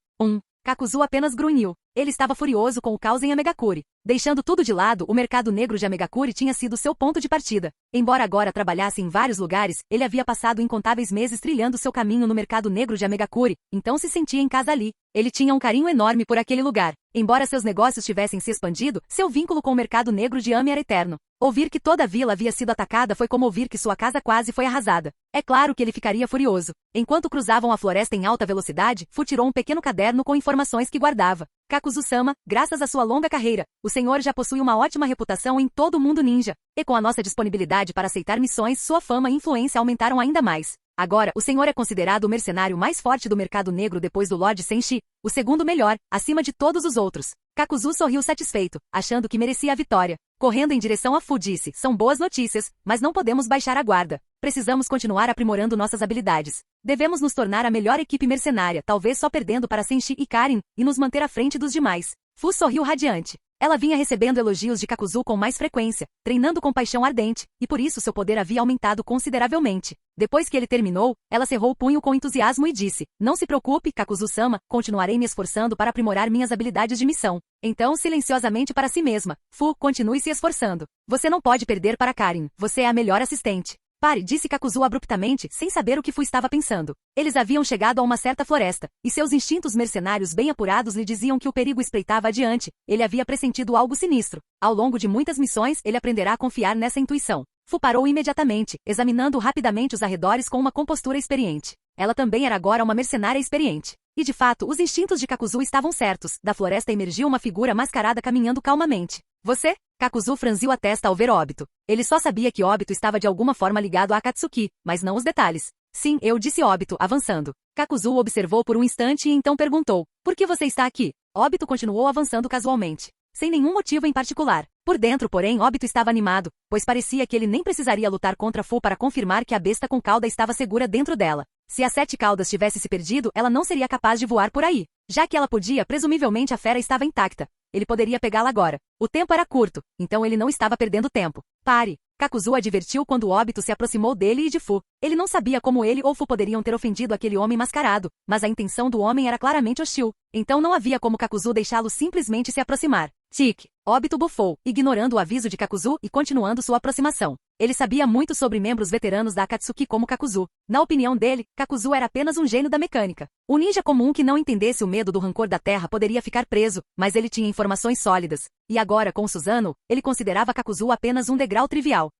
Kakuzu apenas grunhiu. Ele estava furioso com o caos em Amegakure. Deixando tudo de lado, o mercado negro de Amegakure tinha sido seu ponto de partida. Embora agora trabalhasse em vários lugares, ele havia passado incontáveis meses trilhando seu caminho no mercado negro de Amegakure, então se sentia em casa ali. Ele tinha um carinho enorme por aquele lugar. Embora seus negócios tivessem se expandido, seu vínculo com o mercado negro de Ami era eterno. Ouvir que toda a vila havia sido atacada foi como ouvir que sua casa quase foi arrasada. É claro que ele ficaria furioso. Enquanto cruzavam a floresta em alta velocidade, Fu tirou um pequeno caderno com informações que guardava. Kakuzu-sama, graças à sua longa carreira, o senhor já possui uma ótima reputação em todo o mundo ninja. E com a nossa disponibilidade para aceitar missões, sua fama e influência aumentaram ainda mais. Agora, o senhor é considerado o mercenário mais forte do mercado negro depois do Lord Senshi, o segundo melhor, acima de todos os outros. Kakuzu sorriu satisfeito, achando que merecia a vitória. Correndo em direção a Fu disse, são boas notícias, mas não podemos baixar a guarda. Precisamos continuar aprimorando nossas habilidades. Devemos nos tornar a melhor equipe mercenária, talvez só perdendo para Senshi e Karin, e nos manter à frente dos demais. Fu sorriu radiante. Ela vinha recebendo elogios de Kakuzu com mais frequência, treinando com paixão ardente, e por isso seu poder havia aumentado consideravelmente. Depois que ele terminou, ela cerrou o punho com entusiasmo e disse, não se preocupe, Kakuzu-sama, continuarei me esforçando para aprimorar minhas habilidades de missão. Então, silenciosamente para si mesma, Fu, continue se esforçando. Você não pode perder para Karin, você é a melhor assistente. Pare, disse Kakuzu abruptamente, sem saber o que Fu estava pensando. Eles haviam chegado a uma certa floresta, e seus instintos mercenários bem apurados lhe diziam que o perigo espreitava adiante. Ele havia pressentido algo sinistro. Ao longo de muitas missões, ele aprenderá a confiar nessa intuição. Fu parou imediatamente, examinando rapidamente os arredores com uma compostura experiente. Ela também era agora uma mercenária experiente. E de fato, os instintos de Kakuzu estavam certos. Da floresta emergiu uma figura mascarada caminhando calmamente. Você? Kakuzu franziu a testa ao ver Obito. Ele só sabia que Obito estava de alguma forma ligado a Akatsuki, mas não os detalhes. Sim, eu disse Obito, avançando. Kakuzu o observou por um instante e então perguntou, por que você está aqui? Obito continuou avançando casualmente. Sem nenhum motivo em particular. Por dentro, porém, Obito estava animado, pois parecia que ele nem precisaria lutar contra Fu para confirmar que a besta com cauda estava segura dentro dela. Se as 7 caudas tivesse se perdido, ela não seria capaz de voar por aí. Já que ela podia, presumivelmente a fera estava intacta. Ele poderia pegá-la agora. O tempo era curto, então ele não estava perdendo tempo. Pare! Kakuzu advertiu quando Obito se aproximou dele e de Fu. Ele não sabia como ele ou Fu poderiam ter ofendido aquele homem mascarado, mas a intenção do homem era claramente hostil. Então não havia como Kakuzu deixá-lo simplesmente se aproximar. Tic! Obito bufou, ignorando o aviso de Kakuzu e continuando sua aproximação. Ele sabia muito sobre membros veteranos da Akatsuki como Kakuzu. Na opinião dele, Kakuzu era apenas um gênio da mecânica. Um ninja comum que não entendesse o medo do rancor da terra poderia ficar preso, mas ele tinha informações sólidas. E agora, com Susanoo, ele considerava Kakuzu apenas um degrau trivial.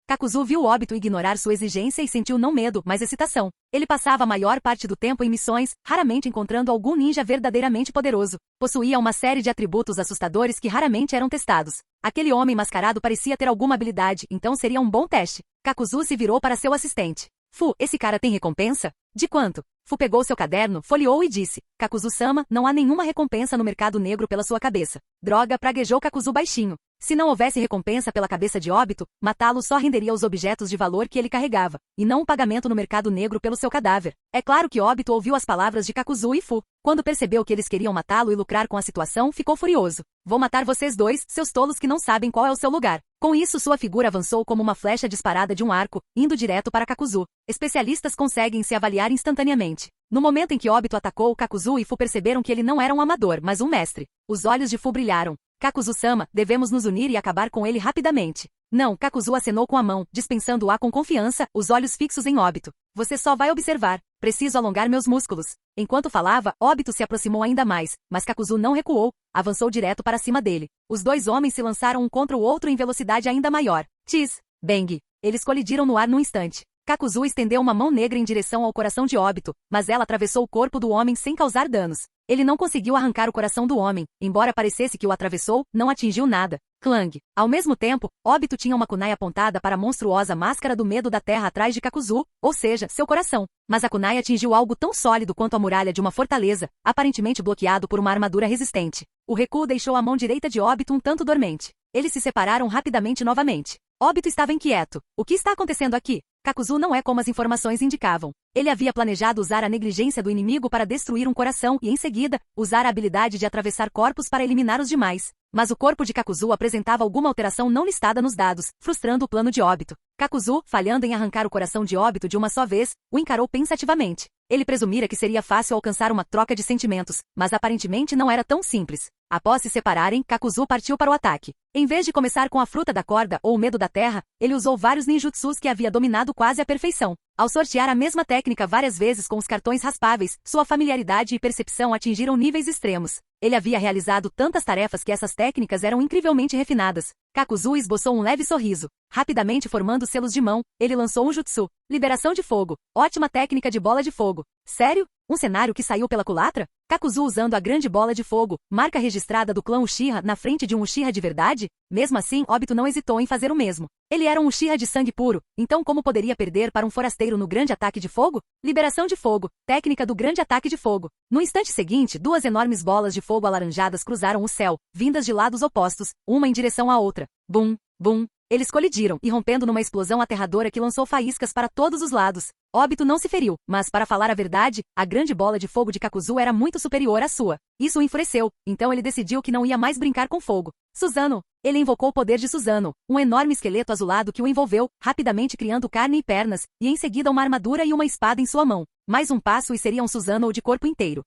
Kakuzu viu Obito ignorar sua exigência e sentiu não medo, mas excitação. Ele passava a maior parte do tempo em missões, raramente encontrando algum ninja verdadeiramente poderoso. Possuía uma série de atributos assustadores que raramente eram testados. Aquele homem mascarado parecia ter alguma habilidade, então seria um bom teste. Kakuzu se virou para seu assistente. Fu, esse cara tem recompensa? De quanto? Fu pegou seu caderno, folheou e disse, Kakuzu-sama, não há nenhuma recompensa no mercado negro pela sua cabeça. Droga, praguejou Kakuzu baixinho. Se não houvesse recompensa pela cabeça de Obito, matá-lo só renderia os objetos de valor que ele carregava, e não um pagamento no mercado negro pelo seu cadáver. É claro que Obito ouviu as palavras de Kakuzu e Fu. Quando percebeu que eles queriam matá-lo e lucrar com a situação, ficou furioso. Vou matar vocês dois, seus tolos que não sabem qual é o seu lugar. Com isso, sua figura avançou como uma flecha disparada de um arco, indo direto para Kakuzu. Especialistas conseguem se avaliar instantaneamente. No momento em que Obito atacou, Kakuzu e Fu perceberam que ele não era um amador, mas um mestre. Os olhos de Fu brilharam. Kakuzu-sama, devemos nos unir e acabar com ele rapidamente. Não, Kakuzu acenou com a mão, dispensando-a com confiança, os olhos fixos em Obito. Você só vai observar. Preciso alongar meus músculos. Enquanto falava, Obito se aproximou ainda mais, mas Kakuzu não recuou, avançou direto para cima dele. Os dois homens se lançaram um contra o outro em velocidade ainda maior. Tis! Bang! Eles colidiram no ar num instante. Kakuzu estendeu uma mão negra em direção ao coração de Obito, mas ela atravessou o corpo do homem sem causar danos. Ele não conseguiu arrancar o coração do homem, embora parecesse que o atravessou, não atingiu nada. Clang! Ao mesmo tempo, Obito tinha uma kunai apontada para a monstruosa máscara do medo da terra atrás de Kakuzu, ou seja, seu coração. Mas a kunai atingiu algo tão sólido quanto a muralha de uma fortaleza, aparentemente bloqueado por uma armadura resistente. O recuo deixou a mão direita de Obito um tanto dormente. Eles se separaram rapidamente novamente. Obito estava inquieto. O que está acontecendo aqui? Kakuzu não é como as informações indicavam. Ele havia planejado usar a negligência do inimigo para destruir um coração e, em seguida, usar a habilidade de atravessar corpos para eliminar os demais. Mas o corpo de Kakuzu apresentava alguma alteração não listada nos dados, frustrando o plano de Obito. Kakuzu, falhando em arrancar o coração de Obito de uma só vez, o encarou pensativamente. Ele presumira que seria fácil alcançar uma troca de sentimentos, mas aparentemente não era tão simples. Após se separarem, Kakuzu partiu para o ataque. Em vez de começar com a fruta da corda ou o medo da terra, ele usou vários ninjutsus que havia dominado quase à perfeição. Ao sortear a mesma técnica várias vezes com os cartões raspáveis, sua familiaridade e percepção atingiram níveis extremos. Ele havia realizado tantas tarefas que essas técnicas eram incrivelmente refinadas. Kakuzu esboçou um leve sorriso. Rapidamente formando selos de mão, ele lançou um jutsu. Liberação de fogo. Ótima técnica de bola de fogo. Sério? Um cenário que saiu pela culatra? Kakuzu usando a grande bola de fogo, marca registrada do clã Uchiha na frente de um Uchiha de verdade? Mesmo assim, Obito não hesitou em fazer o mesmo. Ele era um Uchiha de sangue puro, então como poderia perder para um forasteiro no grande ataque de fogo? Liberação de fogo, técnica do grande ataque de fogo. No instante seguinte, duas enormes bolas de fogo alaranjadas cruzaram o céu, vindas de lados opostos, uma em direção à outra. Bum, bum. Eles colidiram, irrompendo numa explosão aterradora que lançou faíscas para todos os lados. Obito não se feriu, mas para falar a verdade, a grande bola de fogo de Kakuzu era muito superior à sua. Isso o enfureceu, então ele decidiu que não ia mais brincar com fogo. Susanoo. Ele invocou o poder de Susanoo, um enorme esqueleto azulado que o envolveu, rapidamente criando carne e pernas, e em seguida uma armadura e uma espada em sua mão. Mais um passo e seria um Susanoo de corpo inteiro.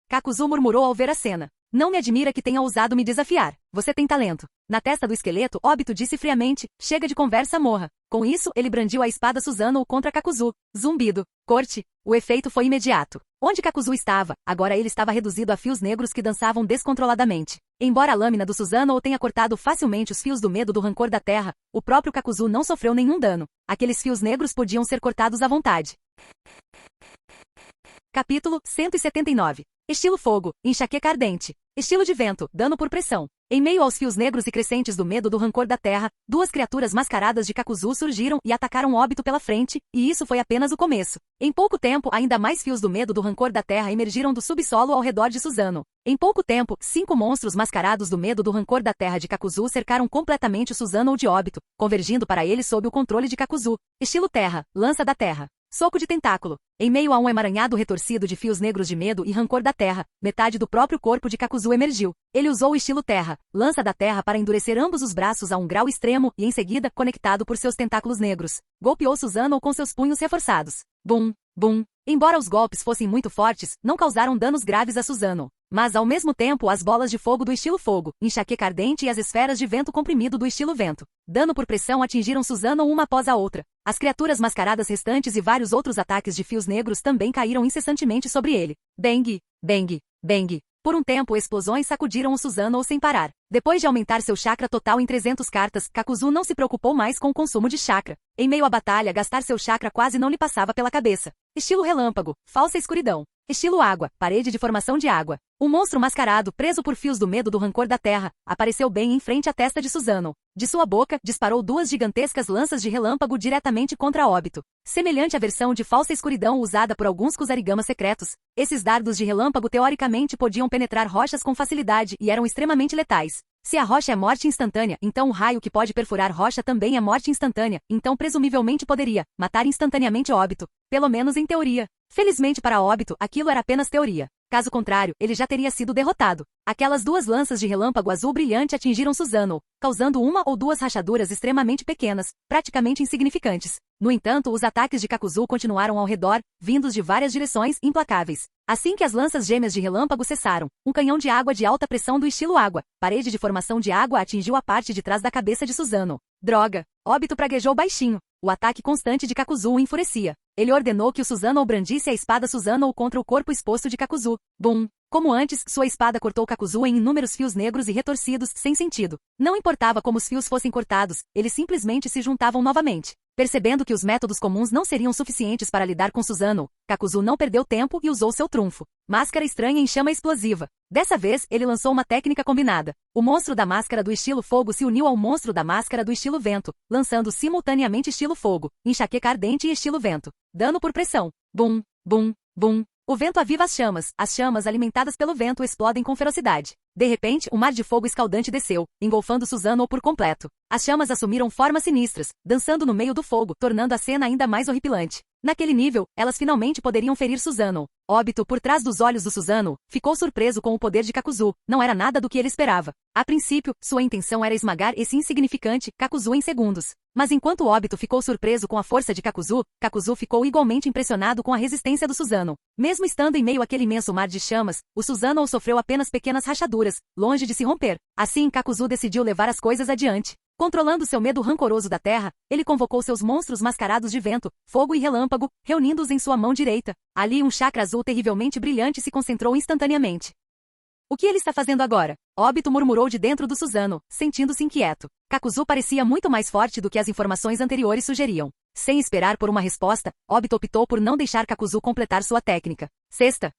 Kakuzu murmurou ao ver a cena. Não me admira que tenha ousado me desafiar. Você tem talento. Na testa do esqueleto, Obito disse friamente, chega de conversa, morra. Com isso, ele brandiu a espada Susanoo contra Kakuzu. Zumbido. Corte. O efeito foi imediato. Onde Kakuzu estava, agora ele estava reduzido a fios negros que dançavam descontroladamente. Embora a lâmina do Susanoo tenha cortado facilmente os fios do medo do rancor da terra, o próprio Kakuzu não sofreu nenhum dano. Aqueles fios negros podiam ser cortados à vontade. Capítulo 179. Estilo fogo, enxaqueca ardente. Estilo de vento, dano por pressão. Em meio aos fios negros e crescentes do medo do rancor da terra, duas criaturas mascaradas de Kakuzu surgiram e atacaram Obito pela frente, e isso foi apenas o começo. Em pouco tempo, ainda mais fios do medo do rancor da terra emergiram do subsolo ao redor de Susanoo. Em pouco tempo, 5 monstros mascarados do medo do rancor da terra de Kakuzu cercaram completamente o Susanoo de Obito, convergindo para ele sob o controle de Kakuzu. Estilo terra, lança da terra. Soco de tentáculo. Em meio a um emaranhado retorcido de fios negros de medo e rancor da terra, metade do próprio corpo de Kakuzu emergiu. Ele usou o estilo terra, lança da terra para endurecer ambos os braços a um grau extremo e em seguida, conectado por seus tentáculos negros, golpeou Susanoo com seus punhos reforçados. Bum, bum. Embora os golpes fossem muito fortes, não causaram danos graves a Susanoo. Mas ao mesmo tempo as bolas de fogo do estilo fogo, enxaqueca ardente e as esferas de vento comprimido do estilo vento. Dano por pressão atingiram Susanoo uma após a outra. As criaturas mascaradas restantes e vários outros ataques de fios negros também caíram incessantemente sobre ele. Bang, bang, bang. Por um tempo explosões sacudiram o Susanoo sem parar. Depois de aumentar seu chakra total em 300 cartas, Kakuzu não se preocupou mais com o consumo de chakra. Em meio à batalha, gastar seu chakra quase não lhe passava pela cabeça. Estilo relâmpago, falsa escuridão. Estilo água, parede de formação de água. Um monstro mascarado, preso por fios do medo do rancor da terra, apareceu bem em frente à testa de Susanoo. De sua boca, disparou 2 gigantescas lanças de relâmpago diretamente contra Obito. Semelhante à versão de falsa escuridão usada por alguns Kusarigamas secretos, esses dardos de relâmpago teoricamente podiam penetrar rochas com facilidade e eram extremamente letais. Se a rocha é morte instantânea, então o raio que pode perfurar rocha também é morte instantânea, então presumivelmente poderia matar instantaneamente Obito, pelo menos em teoria. Felizmente para Obito, aquilo era apenas teoria. Caso contrário, ele já teria sido derrotado. Aquelas 2 lanças de relâmpago azul brilhante atingiram Susanoo, causando 1 ou 2 rachaduras extremamente pequenas, praticamente insignificantes. No entanto, os ataques de Kakuzu continuaram ao redor, vindos de várias direções, implacáveis. Assim que as lanças gêmeas de relâmpago cessaram, um canhão de água de alta pressão do estilo água, parede de formação de água atingiu a parte de trás da cabeça de Susanoo. Droga! Obito praguejou baixinho. O ataque constante de Kakuzu o enfurecia. Ele ordenou que o Susanoo brandisse a espada Susanoo contra o corpo exposto de Kakuzu. Bum! Como antes, sua espada cortou Kakuzu em inúmeros fios negros e retorcidos, sem sentido. Não importava como os fios fossem cortados, eles simplesmente se juntavam novamente. Percebendo que os métodos comuns não seriam suficientes para lidar com Susanoo, Kakuzu não perdeu tempo e usou seu trunfo. Máscara estranha em chama explosiva. Dessa vez, ele lançou uma técnica combinada. O monstro da máscara do estilo fogo se uniu ao monstro da máscara do estilo vento, lançando simultaneamente estilo fogo, enxaqueca ardente e estilo vento. Dano por pressão. Bum, bum, bum. O vento aviva as chamas alimentadas pelo vento explodem com ferocidade. De repente, um mar de fogo escaldante desceu, engolfando Susanoo por completo. As chamas assumiram formas sinistras, dançando no meio do fogo, tornando a cena ainda mais horripilante. Naquele nível, elas finalmente poderiam ferir Susanoo. Obito, por trás dos olhos do Susanoo, ficou surpreso com o poder de Kakuzu. Não era nada do que ele esperava. A princípio, sua intenção era esmagar esse insignificante Kakuzu em segundos. Mas enquanto Obito ficou surpreso com a força de Kakuzu, Kakuzu ficou igualmente impressionado com a resistência do Susanoo. Mesmo estando em meio àquele imenso mar de chamas, o Susanoo sofreu apenas pequenas rachaduras, longe de se romper. Assim, Kakuzu decidiu levar as coisas adiante. Controlando seu medo rancoroso da terra, ele convocou seus monstros mascarados de vento, fogo e relâmpago, reunindo-os em sua mão direita. Ali um chakra azul terrivelmente brilhante se concentrou instantaneamente. O que ele está fazendo agora? Obito murmurou de dentro do Susanoo, sentindo-se inquieto. Kakuzu parecia muito mais forte do que as informações anteriores sugeriam. Sem esperar por uma resposta, Obito optou por não deixar Kakuzu completar sua técnica. Sexta!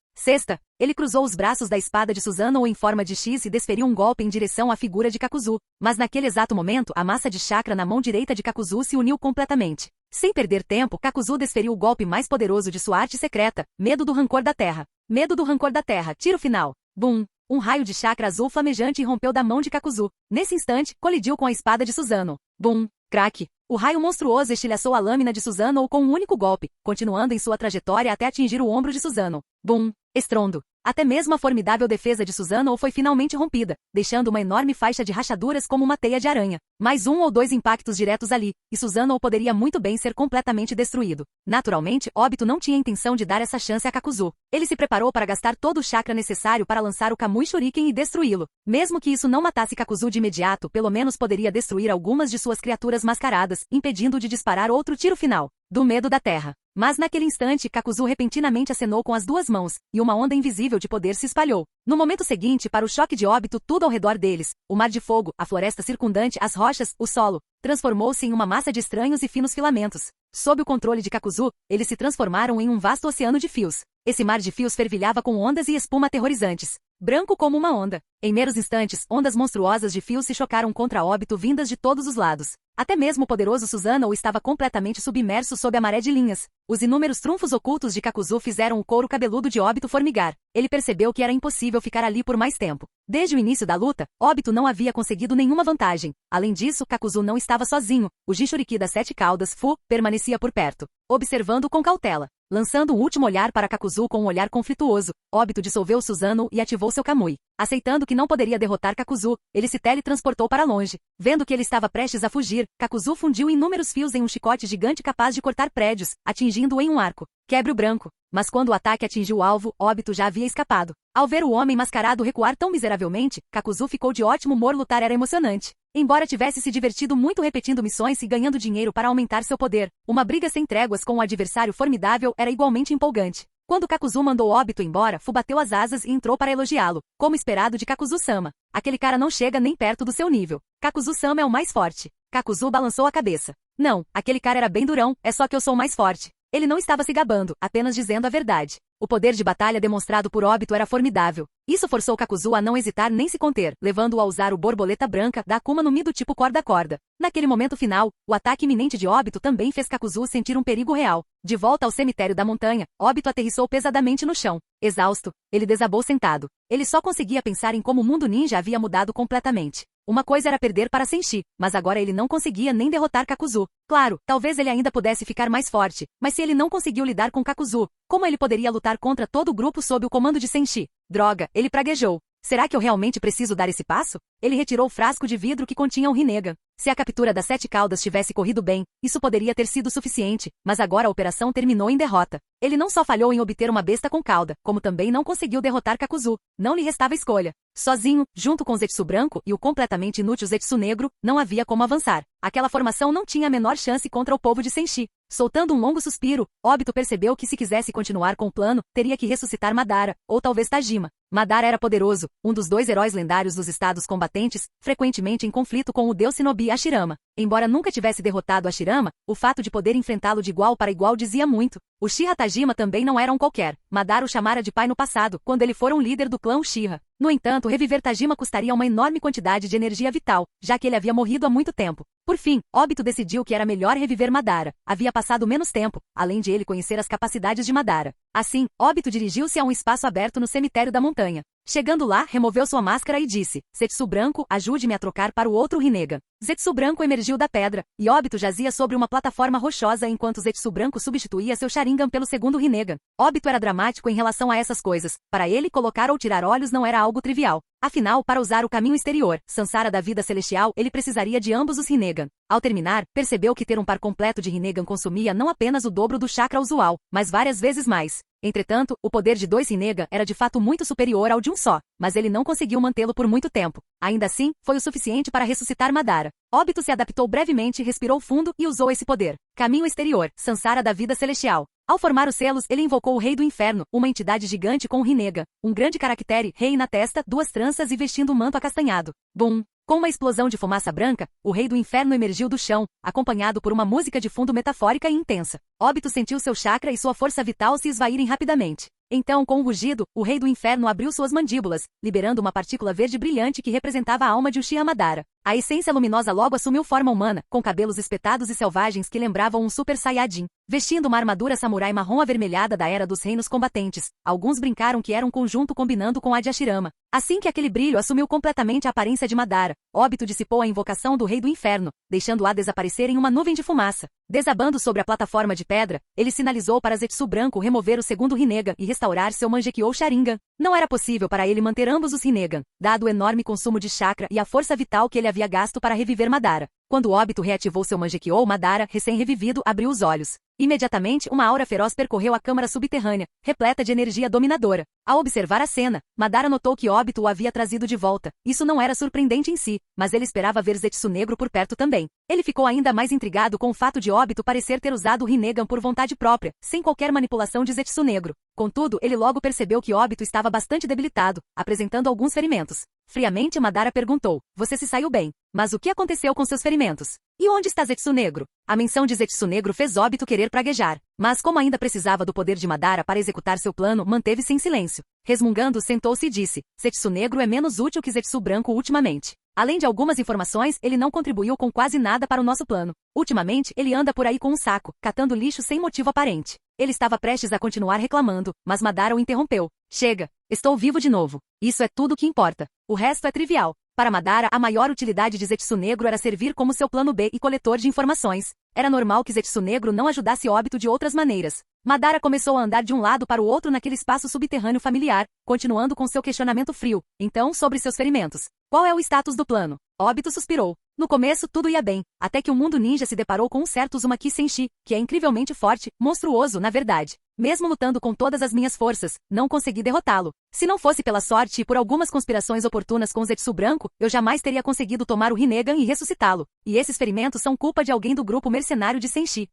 Ele cruzou os braços da espada de Susanoo em forma de X e desferiu um golpe em direção à figura de Kakuzu. Mas naquele exato momento, a massa de chakra na mão direita de Kakuzu se uniu completamente. Sem perder tempo, Kakuzu desferiu o golpe mais poderoso de sua arte secreta, Medo do Rancor da Terra. Medo do Rancor da Terra, tiro final. Bum! Um raio de chakra azul flamejante irrompeu da mão de Kakuzu. Nesse instante, colidiu com a espada de Susanoo. Bum! Craque! O raio monstruoso estilhaçou a lâmina de Susanoo com um único golpe, continuando em sua trajetória até atingir o ombro de Susanoo. Bum! Estrondo! Até mesmo a formidável defesa de Susanoo foi finalmente rompida, deixando uma enorme faixa de rachaduras como uma teia de aranha. Mais um ou dois impactos diretos ali, e Susanoo poderia muito bem ser completamente destruído. Naturalmente, Obito não tinha intenção de dar essa chance a Kakuzu. Ele se preparou para gastar todo o chakra necessário para lançar o Kamui Shuriken e destruí-lo. Mesmo que isso não matasse Kakuzu de imediato, pelo menos poderia destruir algumas de suas criaturas mascaradas, impedindo-o de disparar outro tiro final. Do medo da terra. Mas naquele instante, Kakuzu repentinamente acenou com as duas mãos, e uma onda invisível de poder se espalhou. No momento seguinte, para o choque de Obito, tudo ao redor deles, o mar de fogo, a floresta circundante, as rochas, o solo, transformou-se em uma massa de estranhos e finos filamentos. Sob o controle de Kakuzu, eles se transformaram em um vasto oceano de fios. Esse mar de fios fervilhava com ondas e espuma aterrorizantes. Branco como uma onda. Em meros instantes, ondas monstruosas de fios se chocaram contra Obito vindas de todos os lados. Até mesmo o poderoso Susanoo estava completamente submerso sob a maré de linhas. Os inúmeros trunfos ocultos de Kakuzu fizeram o couro cabeludo de Obito formigar. Ele percebeu que era impossível ficar ali por mais tempo. Desde o início da luta, Obito não havia conseguido nenhuma vantagem. Além disso, Kakuzu não estava sozinho. O Jinchuriki das Sete Caudas, Fu, permanecia por perto, observando com cautela. Lançando um último olhar para Kakuzu com um olhar conflituoso, Obito dissolveu Susanoo e ativou seu Kamui. Aceitando que não poderia derrotar Kakuzu, ele se teletransportou para longe. Vendo que ele estava prestes a fugir, Kakuzu fundiu inúmeros fios em um chicote gigante capaz de cortar prédios, atingindo-o em um arco. Quebre o branco. Mas quando o ataque atingiu o alvo, Obito já havia escapado. Ao ver o homem mascarado recuar tão miseravelmente, Kakuzu ficou de ótimo humor. Lutar era emocionante. Embora tivesse se divertido muito repetindo missões e ganhando dinheiro para aumentar seu poder, uma briga sem tréguas com um adversário formidável era igualmente empolgante. Quando Kakuzu mandou Obito embora, Fu bateu as asas e entrou para elogiá-lo, como esperado de Kakuzu-sama. Aquele cara não chega nem perto do seu nível. Kakuzu-sama é o mais forte. Kakuzu balançou a cabeça. Não, aquele cara era bem durão, é só que eu sou mais forte. Ele não estava se gabando, apenas dizendo a verdade. O poder de batalha demonstrado por Obito era formidável. Isso forçou Kakuzu a não hesitar nem se conter, levando-o a usar o borboleta branca da Akuma no Mi do tipo corda-corda. Naquele momento final, o ataque iminente de Obito também fez Kakuzu sentir um perigo real. De volta ao cemitério da montanha, Obito aterrissou pesadamente no chão. Exausto, ele desabou sentado. Ele só conseguia pensar em como o mundo ninja havia mudado completamente. Uma coisa era perder para Senshi, mas agora ele não conseguia nem derrotar Kakuzu. Claro, talvez ele ainda pudesse ficar mais forte, mas se ele não conseguiu lidar com Kakuzu, como ele poderia lutar contra todo o grupo sob o comando de Senshi? Droga, ele praguejou. Será que eu realmente preciso dar esse passo? Ele retirou o frasco de vidro que continha o Rinnegan. Se a captura das Sete Caudas tivesse corrido bem, isso poderia ter sido suficiente, mas agora a operação terminou em derrota. Ele não só falhou em obter uma besta com cauda, como também não conseguiu derrotar Kakuzu. Não lhe restava escolha. Sozinho, junto com Zetsu branco e o completamente inútil Zetsu negro, não havia como avançar. Aquela formação não tinha a menor chance contra o povo de Senshi. Soltando um longo suspiro, Obito percebeu que se quisesse continuar com o plano, teria que ressuscitar Madara, ou talvez Tajima. Madara era poderoso, um dos dois heróis lendários dos estados combatentes, frequentemente em conflito com o deus Shinobi Hashirama. Embora nunca tivesse derrotado Hashirama, o fato de poder enfrentá-lo de igual para igual dizia muito. O Uchiha Tajima também não era um qualquer. Madara o chamara de pai no passado, quando ele fora um líder do clã Uchiha. No entanto, reviver Tajima custaria uma enorme quantidade de energia vital, já que ele havia morrido há muito tempo. Por fim, Obito decidiu que era melhor reviver Madara. Havia passado menos tempo, além de ele conhecer as capacidades de Madara. Assim, Obito dirigiu-se a um espaço aberto no cemitério da montanha. Chegando lá, removeu sua máscara e disse, Zetsu Branco, ajude-me a trocar para o outro Rinnegan. Zetsu Branco emergiu da pedra, e Obito jazia sobre uma plataforma rochosa enquanto Zetsu Branco substituía seu Sharingan pelo segundo Rinnegan. Obito era dramático em relação a essas coisas. Para ele, colocar ou tirar olhos não era algo trivial. Afinal, para usar o caminho exterior, Sansara da vida celestial, ele precisaria de ambos os Rinnegan. Ao terminar, percebeu que ter um par completo de Rinnegan consumia não apenas o dobro do chakra usual, mas várias vezes mais. Entretanto, o poder de 2 Rinnegan era de fato muito superior ao de um só, mas ele não conseguiu mantê-lo por muito tempo. Ainda assim, foi o suficiente para ressuscitar Madara. Obito se adaptou brevemente, respirou fundo e usou esse poder. Caminho exterior, Sansara da vida celestial. Ao formar os selos, ele invocou o Rei do Inferno, uma entidade gigante com um Rinnegan, um grande caractere, rei na testa, 2 tranças e vestindo um manto acastanhado. Bum! Com uma explosão de fumaça branca, o Rei do Inferno emergiu do chão, acompanhado por uma música de fundo metafórica e intensa. Obito sentiu seu chakra e sua força vital se esvaírem rapidamente. Então, com um rugido, o Rei do Inferno abriu suas mandíbulas, liberando uma partícula verde brilhante que representava a alma de Uchiha Madara. A essência luminosa logo assumiu forma humana, com cabelos espetados e selvagens que lembravam um Super Saiyajin. Vestindo uma armadura samurai marrom avermelhada da Era dos Reinos Combatentes, alguns brincaram que era um conjunto combinando com a de Hashirama. Assim que aquele brilho assumiu completamente a aparência de Madara, Obito dissipou a invocação do Rei do Inferno, deixando-a desaparecer em uma nuvem de fumaça. Desabando sobre a plataforma de pedra, ele sinalizou para Zetsu Branco remover o segundo Rinnegan e restaurar seu Mangekyou Sharingan. Não era possível para ele manter ambos os Rinnegan, dado o enorme consumo de chakra e a força vital que ele havia gasto para reviver Madara. Quando Obito reativou seu Mangekyou, Madara, recém-revivido, abriu os olhos. Imediatamente, uma aura feroz percorreu a câmara subterrânea, repleta de energia dominadora. Ao observar a cena, Madara notou que Obito o havia trazido de volta. Isso não era surpreendente em si, mas ele esperava ver Zetsu Negro por perto também. Ele ficou ainda mais intrigado com o fato de Obito parecer ter usado o Rinnegan por vontade própria, sem qualquer manipulação de Zetsu Negro. Contudo, ele logo percebeu que Obito estava bastante debilitado, apresentando alguns ferimentos. Friamente, Madara perguntou, você se saiu bem, mas o que aconteceu com seus ferimentos? E onde está Zetsu Negro? A menção de Zetsu Negro fez Obito querer praguejar, mas como ainda precisava do poder de Madara para executar seu plano, manteve-se em silêncio. Resmungando, sentou-se e disse, Zetsu Negro é menos útil que Zetsu Branco ultimamente. Além de algumas informações, ele não contribuiu com quase nada para o nosso plano. Ultimamente, ele anda por aí com um saco, catando lixo sem motivo aparente. Ele estava prestes a continuar reclamando, mas Madara o interrompeu. Chega, estou vivo de novo. Isso é tudo o que importa. O resto é trivial. Para Madara, a maior utilidade de Zetsu Negro era servir como seu plano B e coletor de informações. Era normal que Zetsu Negro não ajudasse Obito de outras maneiras. Madara começou a andar de um lado para o outro naquele espaço subterrâneo familiar, continuando com seu questionamento frio. Então, sobre seus ferimentos. Qual é o status do plano? Obito suspirou. No começo, tudo ia bem, até que o mundo ninja se deparou com um certo Uzumaki Senshi, que é incrivelmente forte, monstruoso, na verdade. Mesmo lutando com todas as minhas forças, não consegui derrotá-lo. Se não fosse pela sorte e por algumas conspirações oportunas com Zetsu Branco, eu jamais teria conseguido tomar o Rinnegan e ressuscitá-lo. E esses ferimentos são culpa de alguém do grupo mercenário de Senshi.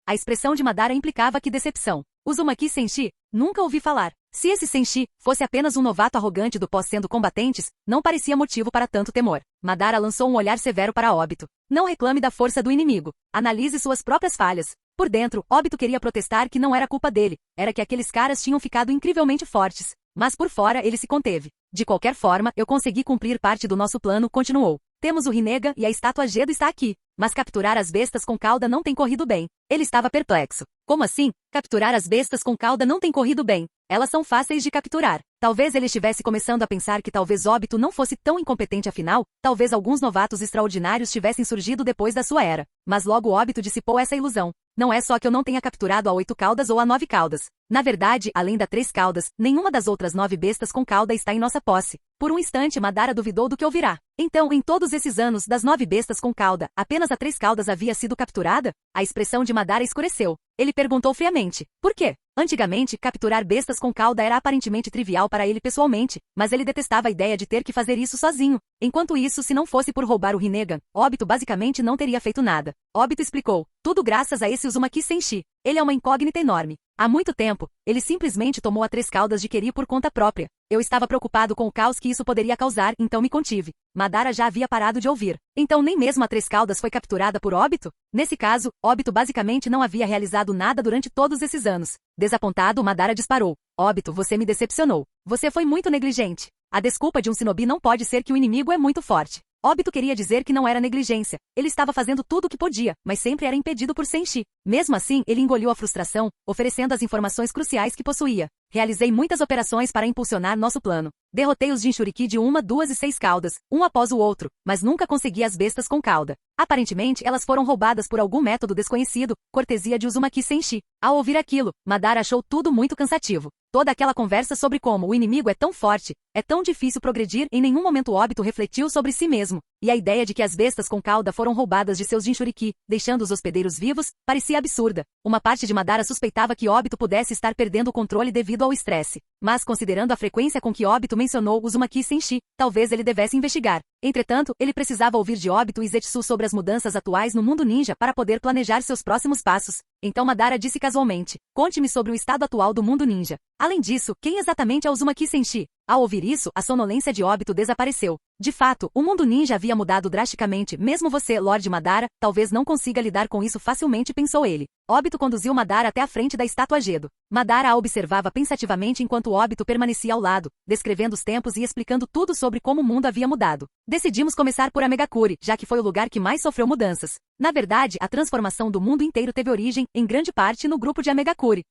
A expressão de Madara implicava que decepção. Uzumaki Senshi? Nunca ouvi falar. Se esse Senshi fosse apenas um novato arrogante do pós-sendo combatentes, não parecia motivo para tanto temor. Madara lançou um olhar severo para Obito. Não reclame da força do inimigo. Analise suas próprias falhas. Por dentro, Obito queria protestar que não era culpa dele, era que aqueles caras tinham ficado incrivelmente fortes. Mas por fora ele se conteve. De qualquer forma, eu consegui cumprir parte do nosso plano, continuou. Temos o Rinnegan e a estátua Gedo está aqui. Mas capturar as bestas com cauda não tem corrido bem. Ele estava perplexo. Como assim? Capturar as bestas com cauda não tem corrido bem. Elas são fáceis de capturar. Talvez ele estivesse começando a pensar que talvez Obito não fosse tão incompetente afinal, talvez alguns novatos extraordinários tivessem surgido depois da sua era. Mas logo Obito dissipou essa ilusão. Não é só que eu não tenha capturado a 8 caudas ou a 9 caudas. Na verdade, além da 3 caudas, nenhuma das outras 9 bestas com cauda está em nossa posse. Por um instante Madara duvidou do que ouvirá. Então, em todos esses anos, das 9 bestas com cauda, apenas a 3 caudas havia sido capturada? A expressão de Madara escureceu. Ele perguntou friamente. Por quê? Antigamente, capturar bestas com cauda era aparentemente trivial para ele pessoalmente, mas ele detestava a ideia de ter que fazer isso sozinho. Enquanto isso, se não fosse por roubar o Rinnegan, Obito basicamente não teria feito nada. Obito explicou. Tudo graças a esse Uzumaki Senshi. Ele é uma incógnita enorme. Há muito tempo, ele simplesmente tomou a 3 caudas de Keri por conta própria. Eu estava preocupado com o caos que isso poderia causar, então me contive. Madara já havia parado de ouvir. Então nem mesmo a 3 caudas foi capturada por Obito? Nesse caso, Obito basicamente não havia realizado nada durante todos esses anos. Desapontado, Madara disparou. Obito, você me decepcionou. Você foi muito negligente. A desculpa de um shinobi não pode ser que o inimigo é muito forte. Obito queria dizer que não era negligência. Ele estava fazendo tudo o que podia, mas sempre era impedido por Senshi. Mesmo assim, ele engoliu a frustração, oferecendo as informações cruciais que possuía. Realizei muitas operações para impulsionar nosso plano. Derrotei os Jinchuriki de 1, 2 e 6 caudas, um após o outro, mas nunca consegui as bestas com cauda. Aparentemente, elas foram roubadas por algum método desconhecido, cortesia de Uzumaki Senshi. Ao ouvir aquilo, Madara achou tudo muito cansativo. Toda aquela conversa sobre como o inimigo é tão forte, é tão difícil progredir, em nenhum momento Obito refletiu sobre si mesmo, e a ideia de que as bestas com cauda foram roubadas de seus Jinchuriki, deixando os hospedeiros vivos, parecia absurda. Uma parte de Madara suspeitava que Obito pudesse estar perdendo o controle devido ao estresse, mas considerando a frequência com que Obito mencionou Uzumaki Senshi, talvez ele devesse investigar. Entretanto, ele precisava ouvir de Obito e Zetsu sobre as mudanças atuais no mundo ninja para poder planejar seus próximos passos. Então Madara disse casualmente: "Conte-me sobre o estado atual do mundo ninja. Além disso, quem exatamente é Uzumaki Senshi?" Ao ouvir isso, a sonolência de Obito desapareceu. De fato, o mundo ninja havia mudado drasticamente, mesmo você, Lord Madara, talvez não consiga lidar com isso facilmente, pensou ele. Obito conduziu Madara até a frente da estátua Gedo. Madara a observava pensativamente enquanto Obito permanecia ao lado, descrevendo os tempos e explicando tudo sobre como o mundo havia mudado. Decidimos começar por Amegakuri, já que foi o lugar que mais sofreu mudanças. Na verdade, a transformação do mundo inteiro teve origem, em grande parte, no grupo de Amegakuri.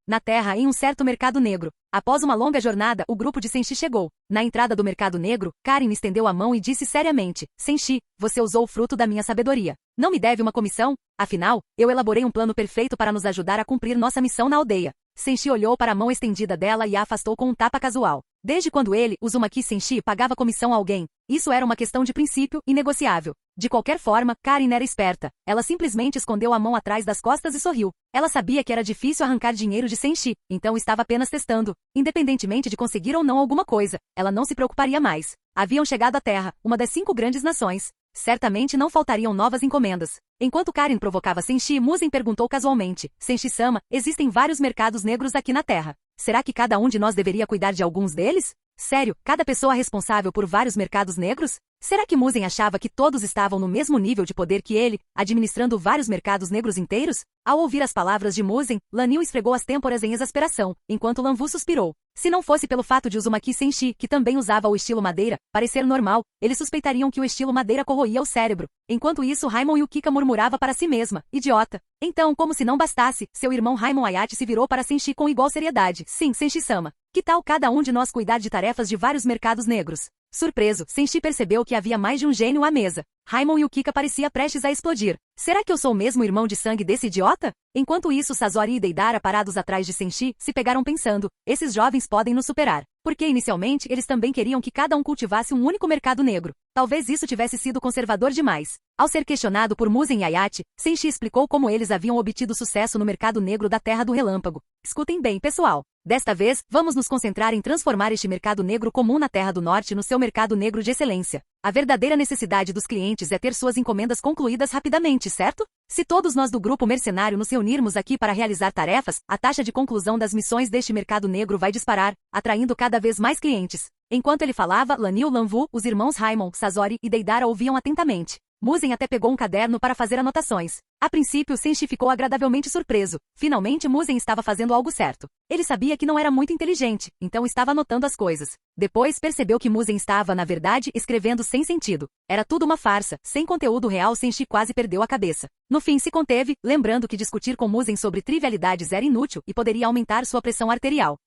Na Terra, em um certo mercado negro. Após uma longa jornada, o grupo de Senshi chegou. Na entrada do mercado negro, Karin estendeu a mão e disse seriamente: "Senshi, você usou o fruto da minha sabedoria. Não me deve uma comissão? Afinal, eu elaborei um plano perfeito para nos ajudar a cumprir nossa missão na aldeia." Senshi olhou para a mão estendida dela e a afastou com um tapa casual. Desde quando ele, Uzumaki Senshi, pagava comissão a alguém, isso era uma questão de princípio, inegociável. De qualquer forma, Karin era esperta. Ela simplesmente escondeu a mão atrás das costas e sorriu. Ela sabia que era difícil arrancar dinheiro de Senshi, então estava apenas testando. Independentemente de conseguir ou não alguma coisa, ela não se preocuparia mais. Haviam chegado à Terra, uma das 5 grandes nações. Certamente não faltariam novas encomendas. Enquanto Karin provocava Senshi, Musen perguntou casualmente: "Senshi-sama, existem vários mercados negros aqui na Terra. Será que cada um de nós deveria cuidar de alguns deles? Sério, cada pessoa responsável por vários mercados negros? Será que Musen achava que todos estavam no mesmo nível de poder que ele, administrando vários mercados negros inteiros?" Ao ouvir as palavras de Musen, Lanil esfregou as têmporas em exasperação, enquanto Lanvu suspirou. Se não fosse pelo fato de Uzumaki Senshi, que também usava o estilo madeira, parecer normal, eles suspeitariam que o estilo madeira corroía o cérebro. Enquanto isso, Raimon Yukika murmurava para si mesma: "Idiota." Então, como se não bastasse, seu irmão Raimon Ayate se virou para Senshi com igual seriedade: "Sim, Senshi-sama. Que tal cada um de nós cuidar de tarefas de vários mercados negros?" Surpreso, Senshi percebeu que havia mais de um gênio à mesa. Raimon Yukika parecia prestes a explodir. Será que eu sou mesmo irmão de sangue desse idiota? Enquanto isso, Sasori e Deidara, parados atrás de Senshi, se pegaram pensando: esses jovens podem nos superar. Porque inicialmente eles também queriam que cada um cultivasse um único mercado negro. Talvez isso tivesse sido conservador demais. Ao ser questionado por Musen e Ayate, Senshi explicou como eles haviam obtido sucesso no mercado negro da Terra do Relâmpago. Escutem bem, pessoal. Desta vez, vamos nos concentrar em transformar este mercado negro comum na Terra do Norte no seu mercado negro de excelência. A verdadeira necessidade dos clientes é ter suas encomendas concluídas rapidamente, certo? Se todos nós do grupo mercenário nos reunirmos aqui para realizar tarefas, a taxa de conclusão das missões deste mercado negro vai disparar, atraindo cada vez mais clientes. Enquanto ele falava, Lanil, Lanvu, os irmãos Raimon, Sasori e Deidara ouviam atentamente. Musen até pegou um caderno para fazer anotações. A princípio, Senshi ficou agradavelmente surpreso. Finalmente, Musen estava fazendo algo certo. Ele sabia que não era muito inteligente, então estava anotando as coisas. Depois, percebeu que Musen estava, na verdade, escrevendo sem sentido. Era tudo uma farsa, sem conteúdo real. Senshi quase perdeu a cabeça. No fim, se conteve, lembrando que discutir com Musen sobre trivialidades era inútil e poderia aumentar sua pressão arterial.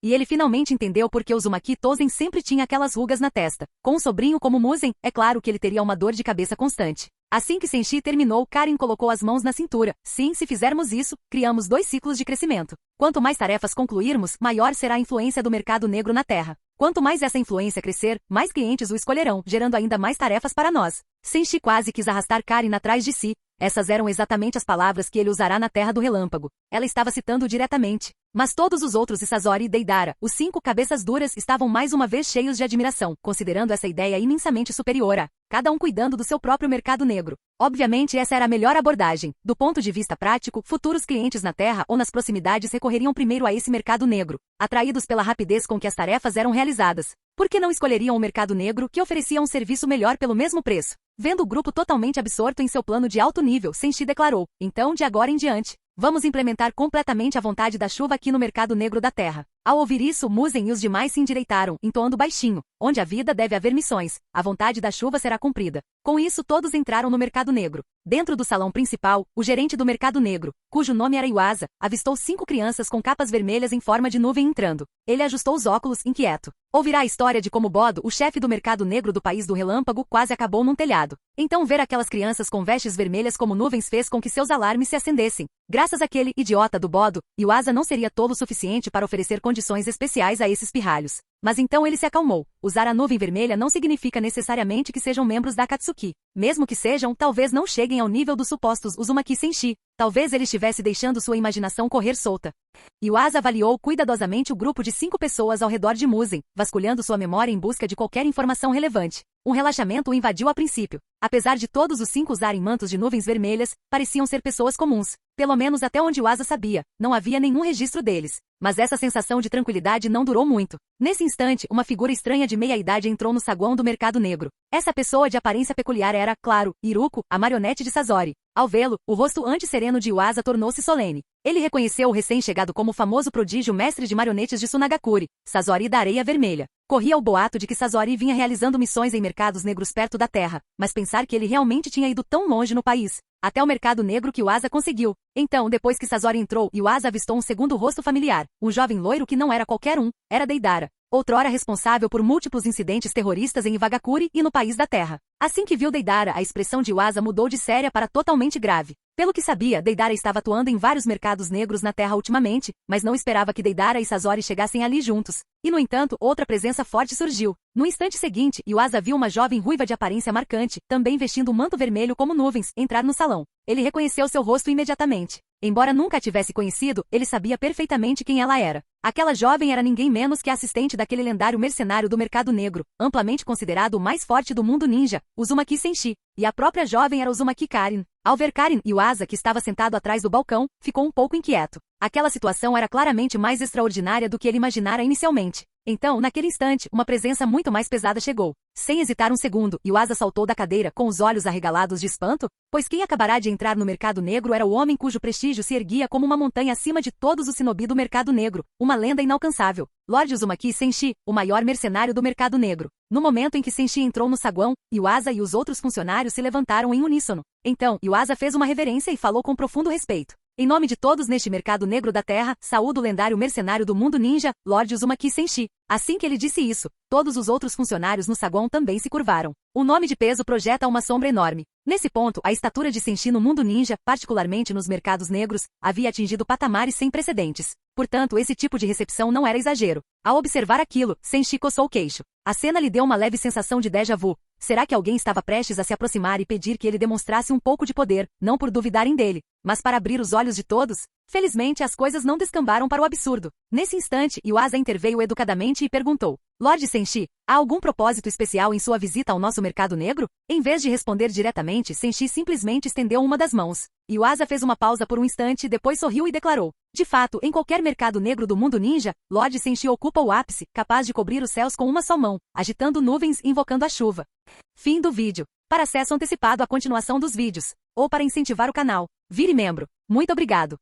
E ele finalmente entendeu por que Uzumaki Tozen sempre tinha aquelas rugas na testa. Com um sobrinho como Musen, é claro que ele teria uma dor de cabeça constante. Assim que Senshi terminou, Karin colocou as mãos na cintura. Sim, se fizermos isso, criamos 2 ciclos de crescimento. Quanto mais tarefas concluirmos, maior será a influência do mercado negro na Terra. Quanto mais essa influência crescer, mais clientes o escolherão, gerando ainda mais tarefas para nós. Senshi quase quis arrastar Karin atrás de si. Essas eram exatamente as palavras que ele usará na Terra do Relâmpago. Ela estava citando diretamente. Mas todos os outros, e Sasori e Deidara, os 5 cabeças duras, estavam mais uma vez cheios de admiração, considerando essa ideia imensamente superior a cada um cuidando do seu próprio mercado negro. Obviamente essa era a melhor abordagem. Do ponto de vista prático, futuros clientes na Terra ou nas proximidades recorreriam primeiro a esse mercado negro, atraídos pela rapidez com que as tarefas eram realizadas. Por que não escolheriam o mercado negro, que oferecia um serviço melhor pelo mesmo preço? Vendo o grupo totalmente absorto em seu plano de alto nível, Senshi declarou: então, de agora em diante, vamos implementar completamente a vontade da chuva aqui no mercado negro da Terra. Ao ouvir isso, Musen e os demais se endireitaram, entoando baixinho: onde a vida deve haver missões, a vontade da chuva será cumprida. Com isso, todos entraram no mercado negro. Dentro do salão principal, o gerente do mercado negro, cujo nome era Yuasa, avistou 5 crianças com capas vermelhas em forma de nuvem entrando. Ele ajustou os óculos, inquieto. Ouvirá a história de como Bodo, o chefe do mercado negro do país do relâmpago, quase acabou num telhado. Então ver aquelas crianças com vestes vermelhas como nuvens fez com que seus alarmes se acendessem. Graças àquele idiota do Bodo, Yuasa não seria tolo o suficiente para oferecer condições especiais a esses pirralhos. Mas então ele se acalmou. Usar a nuvem vermelha não significa necessariamente que sejam membros da Akatsuki. Mesmo que sejam, talvez não cheguem ao nível dos supostos Uzumaki Senshi. Talvez ele estivesse deixando sua imaginação correr solta. Yuasa avaliou cuidadosamente o grupo de 5 pessoas ao redor de Muzen, vasculhando sua memória em busca de qualquer informação relevante. Um relaxamento o invadiu a princípio. Apesar de todos os 5 usarem mantos de nuvens vermelhas, pareciam ser pessoas comuns. Pelo menos até onde Yuasa sabia, não havia nenhum registro deles. Mas essa sensação de tranquilidade não durou muito. Nesse instante, uma figura estranha de meia-idade entrou no saguão do mercado negro. Essa pessoa de aparência peculiar era, claro, Iruko, a marionete de Sasori. Ao vê-lo, o rosto anti-sereno de Yuasa tornou-se solene. Ele reconheceu o recém-chegado como o famoso prodígio mestre de marionetes de Sunagakure, Sasori da Areia Vermelha. Corria o boato de que Sasori vinha realizando missões em mercados negros perto da terra, mas pensar que ele realmente tinha ido tão longe no país. Até o mercado negro que Yuasa conseguiu. Então, depois que Sasori entrou, Yuasa avistou um segundo rosto familiar, um jovem loiro que não era qualquer um, era Deidara. Outrora responsável por múltiplos incidentes terroristas em Iwagakure e no país da terra. Assim que viu Deidara, a expressão de Yuasa mudou de séria para totalmente grave. Pelo que sabia, Deidara estava atuando em vários mercados negros na terra ultimamente, mas não esperava que Deidara e Sasori chegassem ali juntos. E no entanto, outra presença forte surgiu. No instante seguinte, Yuasa viu uma jovem ruiva de aparência marcante, também vestindo um manto vermelho como nuvens, entrar no salão. Ele reconheceu seu rosto imediatamente. Embora nunca a tivesse conhecido, ele sabia perfeitamente quem ela era. Aquela jovem era ninguém menos que a assistente daquele lendário mercenário do mercado negro, amplamente considerado o mais forte do mundo ninja, Uzumaki Senshi. E a própria jovem era Uzumaki Karin. Ao ver Karin, Yuasa, que estava sentado atrás do balcão, ficou um pouco inquieto. Aquela situação era claramente mais extraordinária do que ele imaginara inicialmente. Então, naquele instante, uma presença muito mais pesada chegou. Sem hesitar um segundo, Yuasa saltou da cadeira com os olhos arregalados de espanto, pois quem acabará de entrar no mercado negro era o homem cujo prestígio se erguia como uma montanha acima de todos os shinobi do mercado negro, uma lenda inalcançável. Lord Uzumaki Senshi, o maior mercenário do mercado negro. No momento em que Senshi entrou no saguão, Yuasa e os outros funcionários se levantaram em uníssono. Então, Yuasa fez uma reverência e falou com profundo respeito. Em nome de todos neste mercado negro da terra, saúdo o lendário mercenário do mundo ninja, Lord Uzumaki Senshi. Assim que ele disse isso, todos os outros funcionários no saguão também se curvaram. O nome de peso projeta uma sombra enorme. Nesse ponto, a estatura de Senshi no mundo ninja, particularmente nos mercados negros, havia atingido patamares sem precedentes. Portanto, esse tipo de recepção não era exagero. Ao observar aquilo, Senshi coçou o queixo. A cena lhe deu uma leve sensação de déjà vu. Será que alguém estava prestes a se aproximar e pedir que ele demonstrasse um pouco de poder, não por duvidarem dele, mas para abrir os olhos de todos? Felizmente, as coisas não descambaram para o absurdo. Nesse instante, Yuasa interveio educadamente e perguntou: Lord Senshi, há algum propósito especial em sua visita ao nosso mercado negro? Em vez de responder diretamente, Senshi simplesmente estendeu uma das mãos. Yuasa fez uma pausa por um instante, depois sorriu e declarou: de fato, em qualquer mercado negro do mundo ninja, Lord Senshi ocupa o ápice, capaz de cobrir os céus com uma só mão, agitando nuvens e invocando a chuva. Fim do vídeo. Para acesso antecipado à continuação dos vídeos, ou para incentivar o canal, vire membro. Muito obrigado.